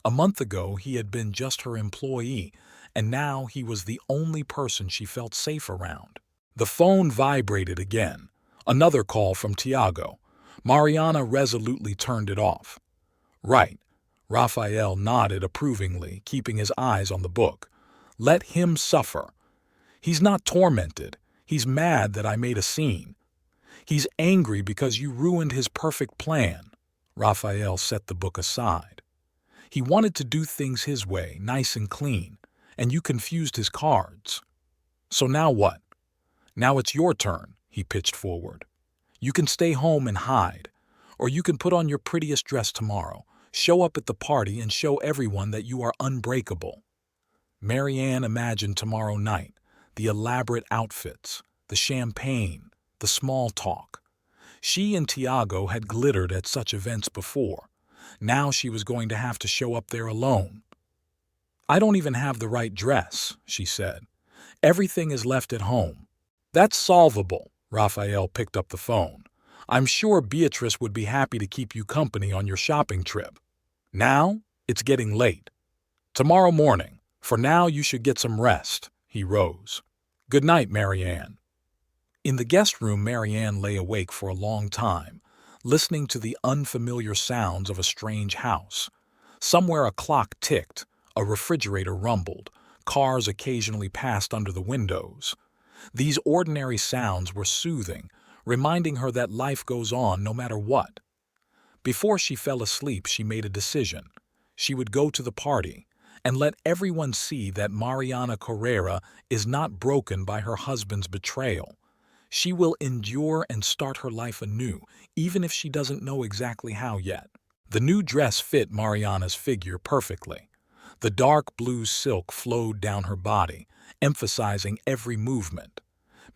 A month ago, he had been just her employee, and now he was the only person she felt safe around. The phone vibrated again. Another call from Tiago. Mariana resolutely turned it off. Right. Raphael nodded approvingly, keeping his eyes on the book. Let him suffer. He's not tormented. He's mad that I made a scene. He's angry because you ruined his perfect plan. Raphael set the book aside. He wanted to do things his way, nice and clean, and you confused his cards. So now what? Now it's your turn, he pitched forward. You can stay home and hide, or you can put on your prettiest dress tomorrow, show up at the party and show everyone that you are unbreakable. Marianne imagined tomorrow night, the elaborate outfits, the champagne, the small talk. She and Tiago had glittered at such events before. Now she was going to have to show up there alone. I don't even have the right dress, she said. Everything is left at home. That's solvable. Raphael picked up the phone. I'm sure Beatrice would be happy to keep you company on your shopping trip. Now, it's getting late. Tomorrow morning. For now, you should get some rest. He rose. Good night, Marianne. In the guest room, Marianne lay awake for a long time, listening to the unfamiliar sounds of a strange house. Somewhere a clock ticked, a refrigerator rumbled, cars occasionally passed under the windows. These ordinary sounds were soothing, reminding her that life goes on no matter what. Before she fell asleep, she made a decision. She would go to the party and let everyone see that Mariana Carrera is not broken by her husband's betrayal. She will endure and start her life anew, even if she doesn't know exactly how yet. The new dress fit Mariana's figure perfectly. The dark blue silk flowed down her body, emphasizing every movement.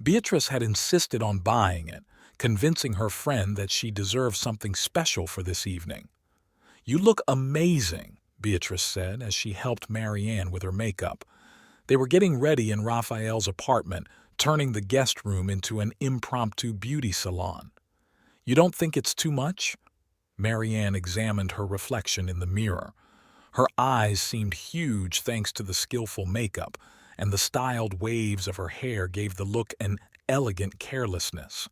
Beatrice had insisted on buying it, convincing her friend that she deserved something special for this evening. You look amazing, Beatrice said as she helped Marianne with her makeup. They were getting ready in Raphael's apartment, turning the guest room into an impromptu beauty salon. You don't think it's too much? Marianne examined her reflection in the mirror. Her eyes seemed huge thanks to the skillful makeup, and the styled waves of her hair gave the look an elegant carelessness.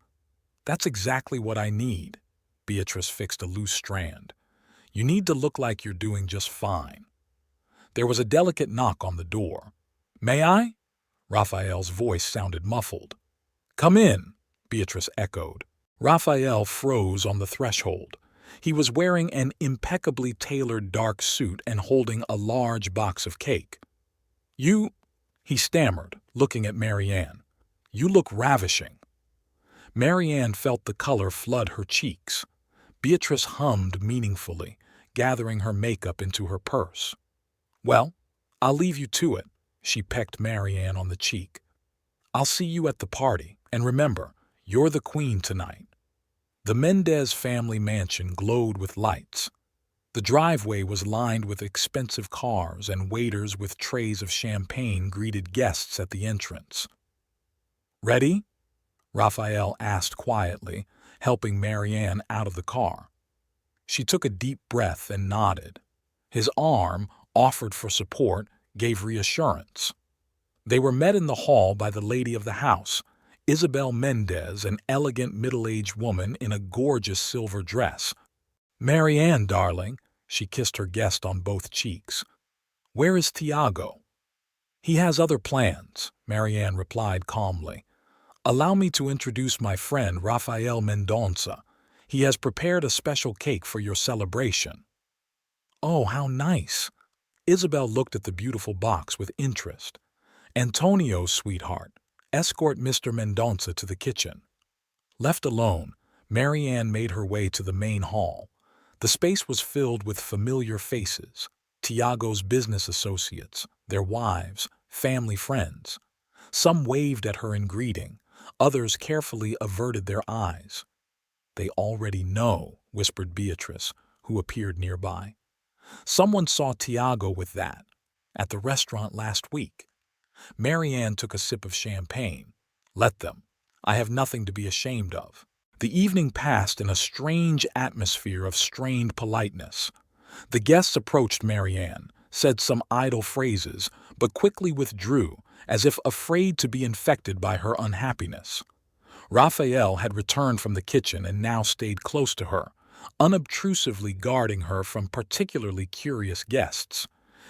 That's exactly what I need. Beatrice fixed a loose strand. You need to look like you're doing just fine. There was a delicate knock on the door. May I? Raphael's voice sounded muffled. Come in, Beatrice echoed. Raphael froze on the threshold. He was wearing an impeccably tailored dark suit and holding a large box of cake. He stammered, looking at Marianne. You look ravishing. Marianne felt the color flood her cheeks. Beatrice hummed meaningfully, gathering her makeup into her purse. Well, I'll leave you to it. She pecked Marianne on the cheek. I'll see you at the party, and remember, you're the queen tonight. The Mendez family mansion glowed with lights. The driveway was lined with expensive cars, and waiters with trays of champagne greeted guests at the entrance. Ready? Raphael asked quietly, helping Marianne out of the car. She took a deep breath and nodded. His arm, offered for support, gave reassurance. They were met in the hall by the lady of the house, Isabel Mendez, an elegant middle-aged woman in a gorgeous silver dress. Marianne, darling, she kissed her guest on both cheeks. Where is Tiago? He has other plans, Marianne replied calmly. Allow me to introduce my friend Rafael Mendonça. He has prepared a special cake for your celebration. Oh, how nice! Isabel looked at the beautiful box with interest. Antonio, sweetheart, escort Mr. Mendonça to the kitchen. Left alone, Marianne made her way to the main hall. The space was filled with familiar faces, Tiago's business associates, their wives, family friends. Some waved at her in greeting, others carefully averted their eyes. They already know, whispered Beatrice, who appeared nearby. Someone saw Tiago with that, at the restaurant last week. Marianne took a sip of champagne. Let them. I have nothing to be ashamed of. The evening passed in a strange atmosphere of strained politeness. The guests approached Marianne, said some idle phrases, but quickly withdrew, as if afraid to be infected by her unhappiness. Raphael had returned from the kitchen and now stayed close to her, unobtrusively guarding her from particularly curious guests.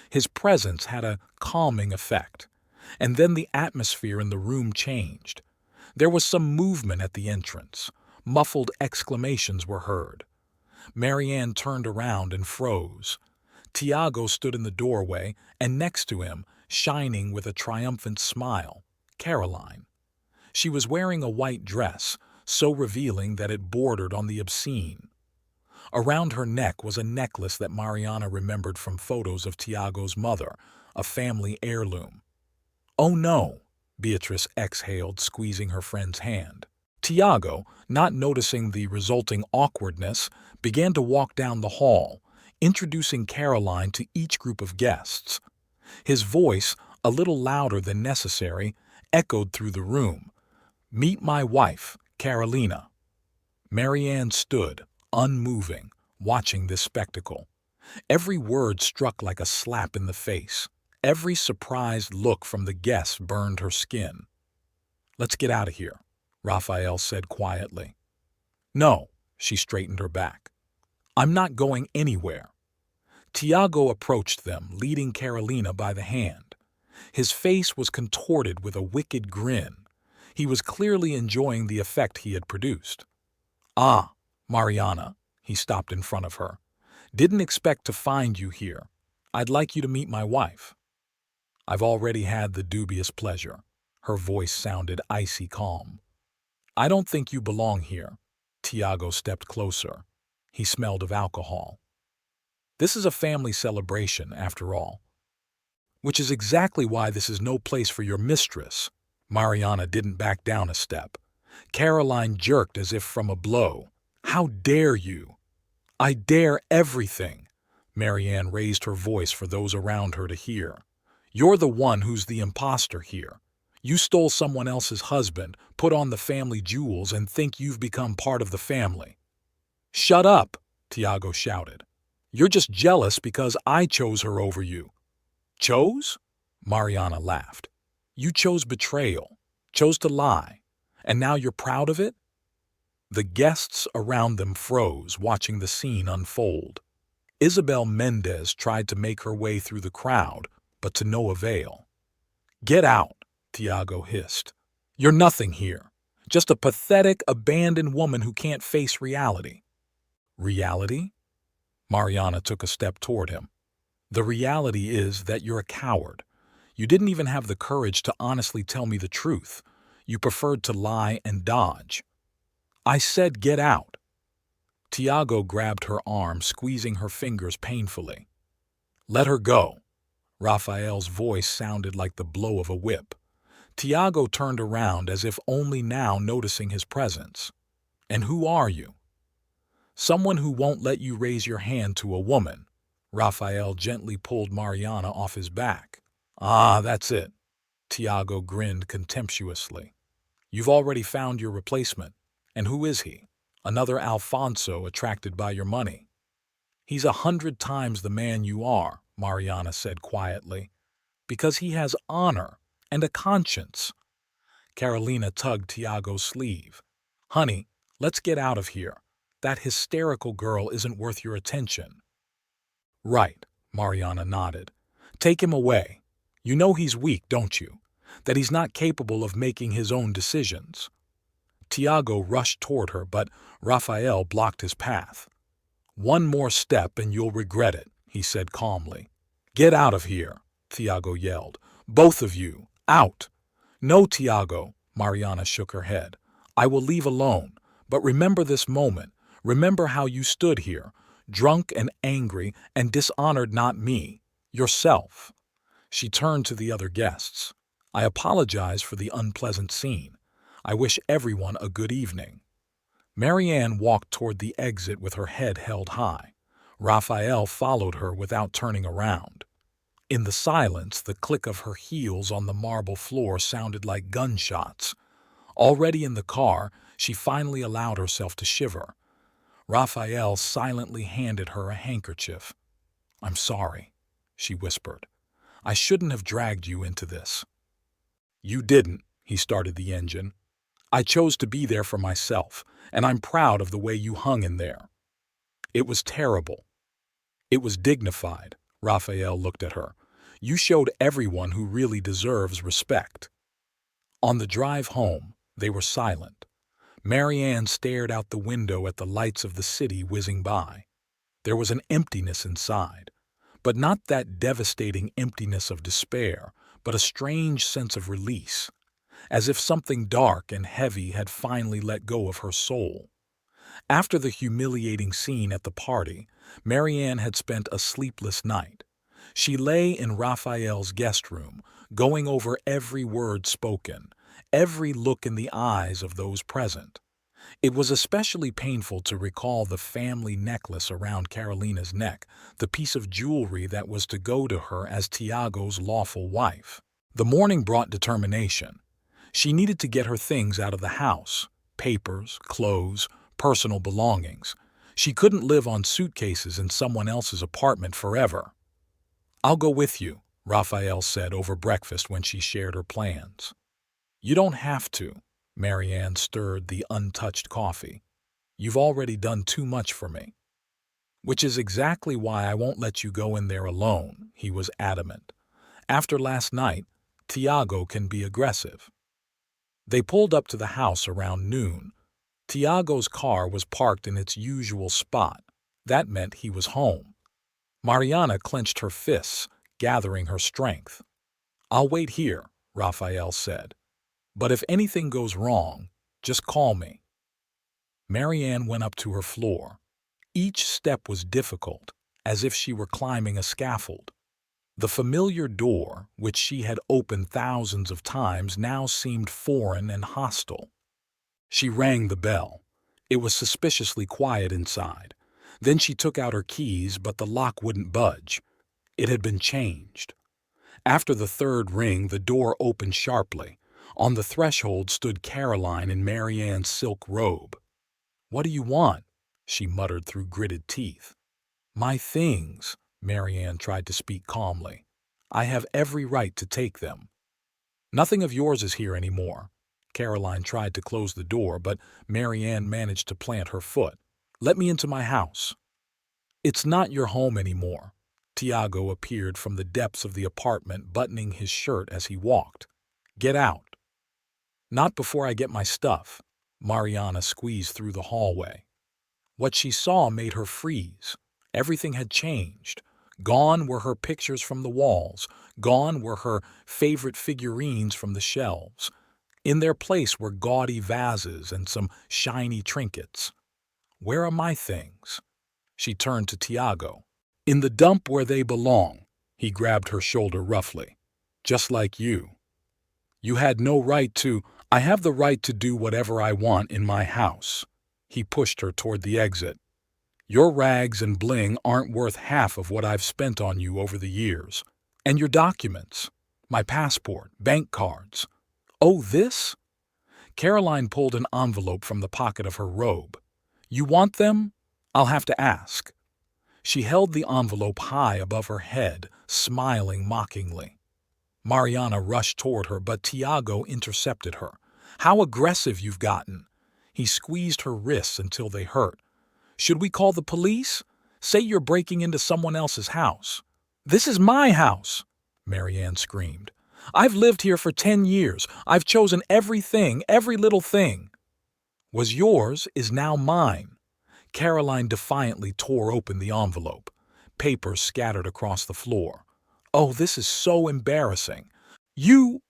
His presence had a calming effect. And then the atmosphere in the room changed. There was some movement at the entrance. Muffled exclamations were heard. Marianne turned around and froze. Tiago stood in the doorway, and next to him, shining with a triumphant smile, Caroline. She was wearing a white dress, so revealing that it bordered on the obscene. Around her neck was a necklace that Mariana remembered from photos of Tiago's mother, a family heirloom. "Oh no," Beatrice exhaled, squeezing her friend's hand. Tiago, not noticing the resulting awkwardness, began to walk down the hall, introducing Caroline to each group of guests. His voice, a little louder than necessary, echoed through the room. "Meet my wife, Carolina." Marianne stood, unmoving, watching this spectacle. Every word struck like a slap in the face. Every surprised look from the guests burned her skin. "Let's get out of here," Raphael said quietly. "No," she straightened her back. "I'm not going anywhere." Tiago approached them, leading Carolina by the hand. His face was contorted with a wicked grin. He was clearly enjoying the effect he had produced. "Ah, Mariana," he stopped in front of her. "Didn't expect to find you here. I'd like you to meet my wife." "I've already had the dubious pleasure." Her voice sounded icy calm. "I don't think you belong here." Tiago stepped closer. He smelled of alcohol. "This is a family celebration, after all." "Which is exactly why this is no place for your mistress." Mariana didn't back down a step. Caroline jerked as if from a blow. "How dare you?" "I dare everything." Marianne raised her voice for those around her to hear. "You're the one who's the imposter here. You stole someone else's husband, put on the family jewels, and think you've become part of the family." "Shut up," Tiago shouted. "You're just jealous because I chose her over you." "Chose?" Mariana laughed. "You chose betrayal, chose to lie, and now you're proud of it?" The guests around them froze, watching the scene unfold. Isabel Mendez tried to make her way through the crowd, but to no avail. "Get out," Tiago hissed. "You're nothing here. Just a pathetic, abandoned woman who can't face reality." "Reality?" Mariana took a step toward him. "The reality is that you're a coward. You didn't even have the courage to honestly tell me the truth. You preferred to lie and dodge." "I said get out." Tiago grabbed her arm, squeezing her fingers painfully. "Let her go." Raphael's voice sounded like the blow of a whip. Tiago turned around as if only now noticing his presence. "And who are you?" "Someone who won't let you raise your hand to a woman." Raphael gently pulled Mariana off his back. "Ah, that's it." Tiago grinned contemptuously. "You've already found your replacement. And who is he? Another Alfonso attracted by your money." "He's 100 times the man you are," Mariana said quietly, "because he has honor and a conscience." Carolina tugged Tiago's sleeve. "Honey, let's get out of here. That hysterical girl isn't worth your attention." "Right," Mariana nodded. "Take him away. You know he's weak, don't you? That he's not capable of making his own decisions." Tiago rushed toward her, but Raphael blocked his path. "One more step and you'll regret it," he said calmly. "Get out of here," Tiago yelled. "Both of you, out." "No, Tiago," Mariana shook her head. "I will leave alone. But remember this moment. Remember how you stood here, drunk and angry, and dishonored not me, yourself." She turned to the other guests. "I apologize for the unpleasant scene. I wish everyone a good evening." Marianne walked toward the exit with her head held high. Raphael followed her without turning around. In the silence, the click of her heels on the marble floor sounded like gunshots. Already in the car, she finally allowed herself to shiver. Raphael silently handed her a handkerchief. "I'm sorry," she whispered. "I shouldn't have dragged you into this." "You didn't," he started the engine. "I chose to be there for myself, and I'm proud of the way you hung in there." "It was terrible." "It was dignified." Raphael looked at her. "You showed everyone who really deserves respect." On the drive home, they were silent. Marianne stared out the window at the lights of the city whizzing by. There was an emptiness inside, but not that devastating emptiness of despair, but a strange sense of release, as if something dark and heavy had finally let go of her soul. After the humiliating scene at the party, Marianne had spent a sleepless night. She lay in Raphael's guest room, going over every word spoken, every look in the eyes of those present. It was especially painful to recall the family necklace around Carolina's neck, the piece of jewelry that was to go to her as Tiago's lawful wife. The morning brought determination. She needed to get her things out of the house: papers, clothes, personal belongings. She couldn't live on suitcases in someone else's apartment forever. "I'll go with you," Raphael said over breakfast when she shared her plans. "You don't have to." Marianne stirred the untouched coffee. "You've already done too much for me." "Which is exactly why I won't let you go in there alone," he was adamant. "After last night, Tiago can be aggressive." They pulled up to the house around noon. Tiago's car was parked in its usual spot. That meant he was home. Mariana clenched her fists, gathering her strength. "I'll wait here," Raphael said. "But if anything goes wrong, just call me." Marianne went up to her floor. Each step was difficult, as if she were climbing a scaffold. The familiar door, which she had opened thousands of times, now seemed foreign and hostile. She rang the bell. It was suspiciously quiet inside. Then she took out her keys, but the lock wouldn't budge. It had been changed. After the third ring, the door opened sharply. On the threshold stood Caroline in Marianne's silk robe. "What do you want?" she muttered through gritted teeth. "My things," Marianne tried to speak calmly. "I have every right to take them." "Nothing of yours is here anymore." Caroline tried to close the door, but Marianne managed to plant her foot. "Let me into my house." "It's not your home anymore." Tiago appeared from the depths of the apartment, buttoning his shirt as he walked. "Get out." "Not before I get my stuff." Mariana squeezed through the hallway. What she saw made her freeze. Everything had changed. Gone were her pictures from the walls. Gone were her favorite figurines from the shelves. In their place were gaudy vases and some shiny trinkets. "Where are my things?" She turned to Tiago. "In the dump where they belong." He grabbed her shoulder roughly. "Just like you. You had no right to—" "I have the right to do whatever I want in my house." He pushed her toward the exit. "Your rags and bling aren't worth half of what I've spent on you over the years. And your documents. My passport, bank cards." "Oh, this?" Caroline pulled an envelope from the pocket of her robe. "You want them? I'll have to ask." She held the envelope high above her head, smiling mockingly. Mariana rushed toward her, but Tiago intercepted her. "How aggressive you've gotten!" He squeezed her wrists until they hurt. "Should we call the police? Say you're breaking into someone else's house." "This is my house!" Marianne screamed. "I've lived here for 10 years. I've chosen everything, every little thing." "Was yours is now mine." Caroline defiantly tore open the envelope. Papers scattered across the floor. "Oh, this is so embarrassing." "You—"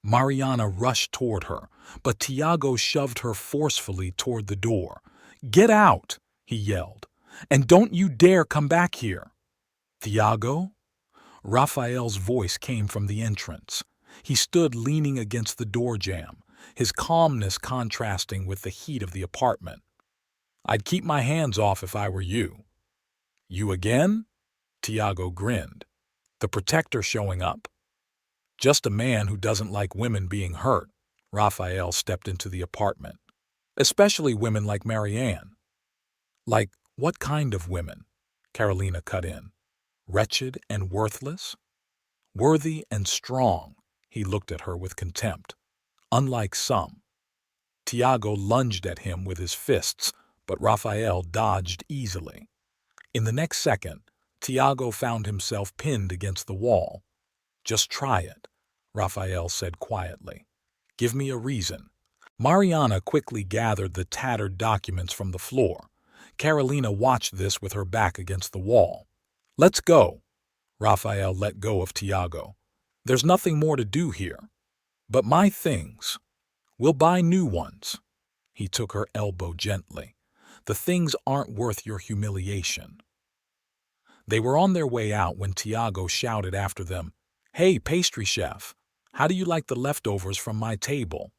Mariana rushed toward her, but Tiago shoved her forcefully toward the door. "Get out!" he yelled. "And don't you dare come back here." "Tiago?" Raphael's voice came from the entrance. He stood leaning against the door jamb, his calmness contrasting with the heat of the apartment. "I'd keep my hands off if I were you." "You again?" Tiago grinned. "The protector showing up." "Just a man who doesn't like women being hurt." Raphael stepped into the apartment. Especially women like Marianne. Like, what kind of women? Carolina cut in. Wretched and worthless? Worthy and strong, he looked at her with contempt. Unlike some. Tiago lunged at him with his fists, but Raphael dodged easily. In the next second, Tiago found himself pinned against the wall. Just try it, Raphael said quietly. Give me a reason. Mariana quickly gathered the tattered documents from the floor. Carolina watched this with her back against the wall. Let's go. Raphael let go of Tiago. There's nothing more to do here. But my things. We'll buy new ones. He took her elbow gently. The things aren't worth your humiliation. They were on their way out when Tiago shouted after them, Hey, pastry chef, how do you like the leftovers from my table?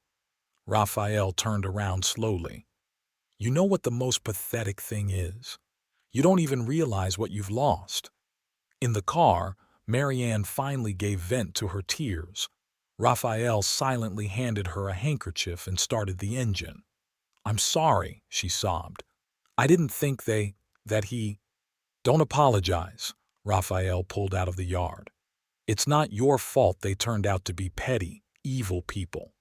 Raphael turned around slowly. You know what the most pathetic thing is? You don't even realize what you've lost. In the car, Marianne finally gave vent to her tears. Raphael silently handed her a handkerchief and started the engine. I'm sorry, she sobbed. I didn't think that he... Don't apologize, Raphael pulled out of the yard. It's not your fault they turned out to be petty, evil people.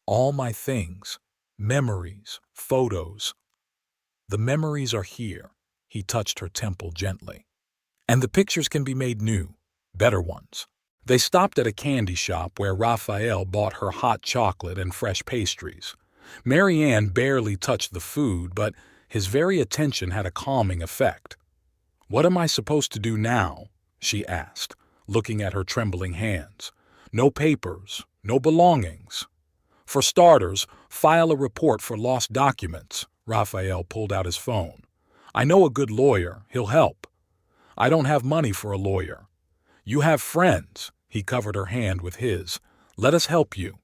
All my things, memories, photos. The memories are here, he touched her temple gently. And the pictures can be made new, better ones. They stopped at a candy shop where Raphael bought her hot chocolate and fresh pastries. Marianne barely touched the food, but his very attention had a calming effect. What am I supposed to do now? She asked, looking at her trembling hands. No papers, no belongings. For starters, file a report for lost documents. Raphael pulled out his phone. I know a good lawyer, he'll help. I don't have money for a lawyer. You have friends, he covered her hand with his. Let us help you.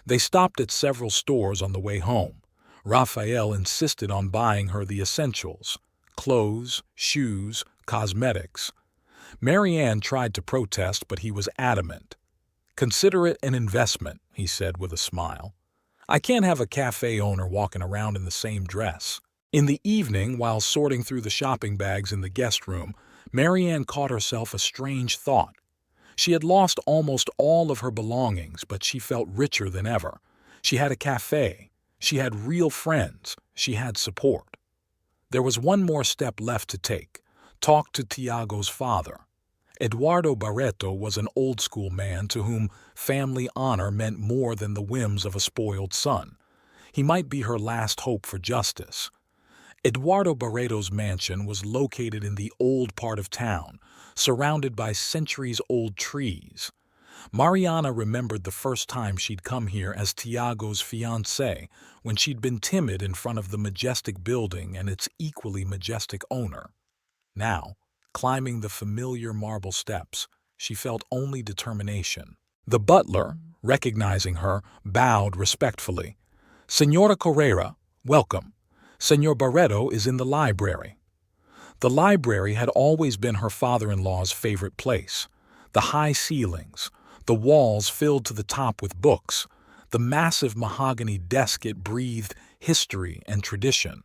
They stopped at several stores on the way home. Raphael insisted on buying her the essentials. Clothes, shoes, cosmetics. Marianne tried to protest, but he was adamant. Consider it an investment, he said with a smile. I can't have a cafe owner walking around in the same dress. In the evening, while sorting through the shopping bags in the guest room, Marianne caught herself a strange thought. She had lost almost all of her belongings, but she felt richer than ever. She had a cafe. She had real friends. She had support. There was one more step left to take. Talk to Tiago's father. Eduardo Barreto was an old-school man to whom family honor meant more than the whims of a spoiled son. He might be her last hope for justice. Eduardo Barreto's mansion was located in the old part of town, surrounded by centuries-old trees. Mariana remembered the first time she'd come here as Tiago's fiancée, when she'd been timid in front of the majestic building and its equally majestic owner. Now, climbing the familiar marble steps, she felt only determination. The butler, recognizing her, bowed respectfully. Senora Correra, welcome. Senor Barreto is in the library. The library had always been her father-in-law's favorite place. The high ceilings, the walls filled to the top with books, the massive mahogany desk it breathed history and tradition.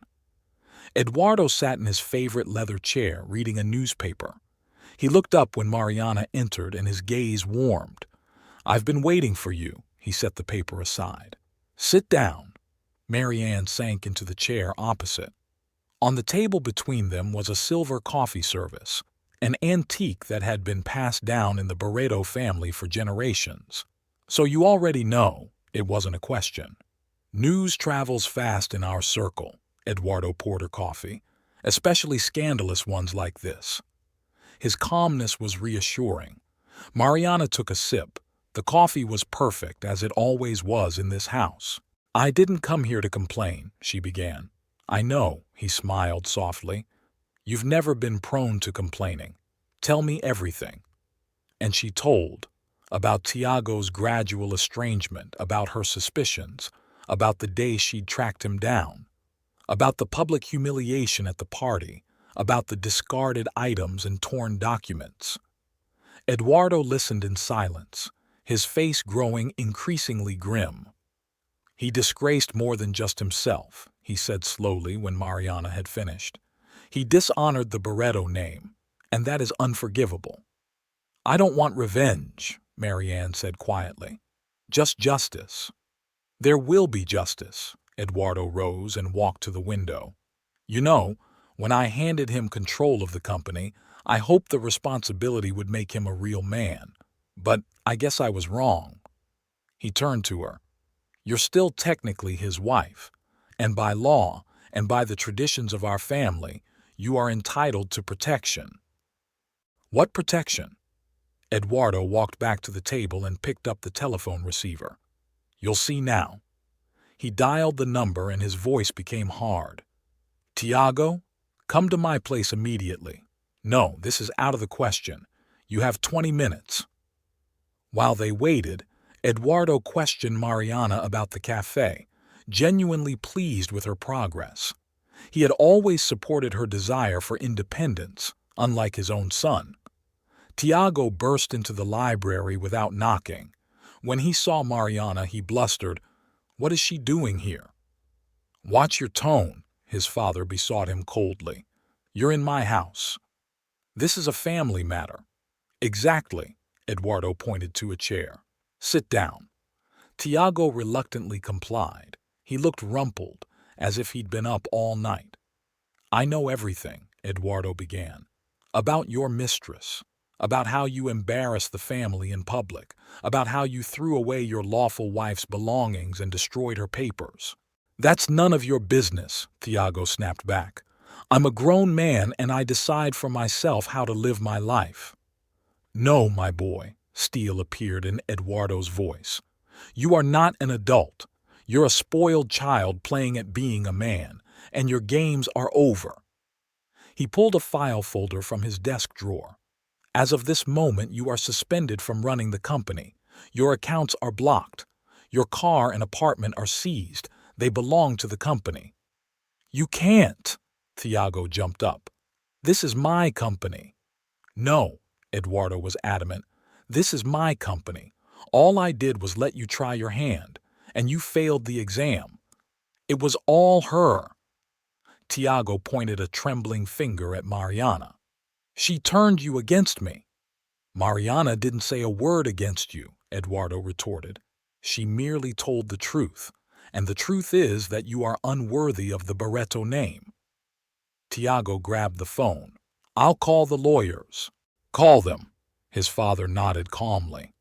Eduardo sat in his favorite leather chair reading a newspaper. He looked up when Mariana entered and his gaze warmed. I've been waiting for you, he set the paper aside. Sit down. Marianne sank into the chair opposite. On the table between them was a silver coffee service, an antique that had been passed down in the Barreto family for generations. So you already know, it wasn't a question. News travels fast in our circle, Eduardo poured her coffee, especially scandalous ones like this. His calmness was reassuring. Mariana took a sip. The coffee was perfect, as it always was in this house. I didn't come here to complain, she began. I know, he smiled softly. You've never been prone to complaining. Tell me everything. And she told, about Tiago's gradual estrangement, about her suspicions, about the day she'd tracked him down, about the public humiliation at the party, about the discarded items and torn documents. Eduardo listened in silence, his face growing increasingly grim. He disgraced more than just himself, he said slowly when Mariana had finished. He dishonored the Barreto name, and that is unforgivable. I don't want revenge, Marianne said quietly. Just justice. There will be justice. Eduardo rose and walked to the window. You know, when I handed him control of the company, I hoped the responsibility would make him a real man. But I guess I was wrong. He turned to her. You're still technically his wife, and by law, and by the traditions of our family, you are entitled to protection. What protection? Eduardo walked back to the table and picked up the telephone receiver. You'll see now. He dialed the number and his voice became hard. Tiago, come to my place immediately. No, this is out of the question. You have 20 minutes. While they waited, Eduardo questioned Mariana about the cafe, genuinely pleased with her progress. He had always supported her desire for independence, unlike his own son. Tiago burst into the library without knocking. When he saw Mariana, he blustered, "What is she doing here?" "Watch your tone," his father besought him coldly. "You're in my house. This is a family matter." "Exactly," Eduardo pointed to a chair. "Sit down." Tiago reluctantly complied. He looked rumpled, as if he'd been up all night. "I know everything," Eduardo began. "About your mistress. About how you embarrassed the family in public. About how you threw away your lawful wife's belongings and destroyed her papers." "That's none of your business," Tiago snapped back. "I'm a grown man and I decide for myself how to live my life." "No, my boy," steel appeared in Eduardo's voice. "You are not an adult. You're a spoiled child playing at being a man, and your games are over." He pulled a file folder from his desk drawer. "As of this moment, you are suspended from running the company. Your accounts are blocked. Your car and apartment are seized. They belong to the company." "You can't!" Tiago jumped up. "This is my company." "No," Eduardo was adamant. "This is my company. All I did was let you try your hand, and you failed the exam. It was all her." Tiago pointed a trembling finger at Mariana. "She turned you against me." "Mariana didn't say a word against you," Eduardo retorted. "She merely told the truth, and the truth is that you are unworthy of the Barreto name." Tiago grabbed the phone. "I'll call the lawyers." "Call them," his father nodded calmly.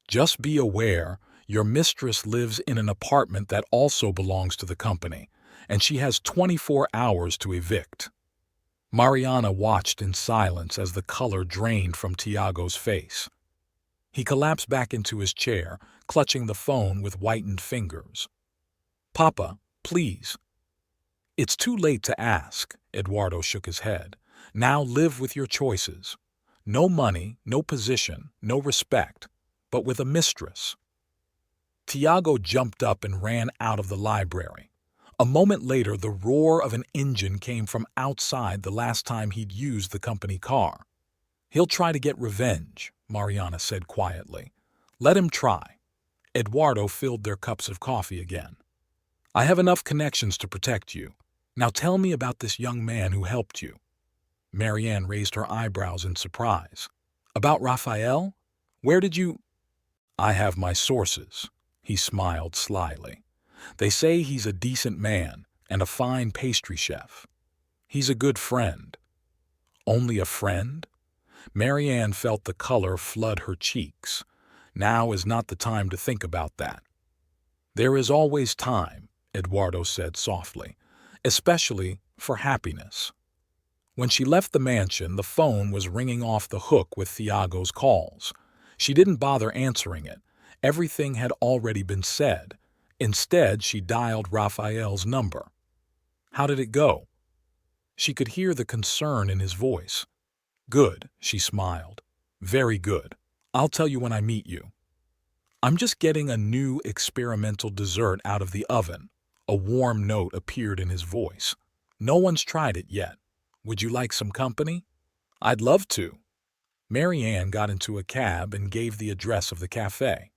"Just be aware, your mistress lives in an apartment that also belongs to the company, and she has 24 hours to evict." Mariana watched in silence as the color drained from Tiago's face. He collapsed back into his chair, clutching the phone with whitened fingers. "Papa, please." "It's too late to ask," Eduardo shook his head. "Now live with your choices. No money, no position, no respect, but with a mistress." Tiago jumped up and ran out of the library. A moment later, the roar of an engine came from outside the last time he'd used the company car. "He'll try to get revenge," Mariana said quietly. "Let him try." Eduardo filled their cups of coffee again. "I have enough connections to protect you. Now tell me about this young man who helped you." Marianne raised her eyebrows in surprise. "About Raphael? Where did you—" "I have my sources," he smiled slyly. "They say he's a decent man and a fine pastry chef. He's a good friend." "Only a friend?" Marianne felt the color flood her cheeks. Now is not the time to think about that. "There is always time," Eduardo said softly, "especially for happiness." When she left the mansion, the phone was ringing off the hook with Thiago's calls. She didn't bother answering it. Everything had already been said. Instead, she dialed Raphael's number. "How did it go?" She could hear the concern in his voice. "Good," she smiled. "Very good. I'll tell you when I meet you." "I'm just getting a new experimental dessert out of the oven." A warm note appeared in his voice. "No one's tried it yet. Would you like some company?" "I'd love to." Marianne got into a cab and gave the address of the cafe.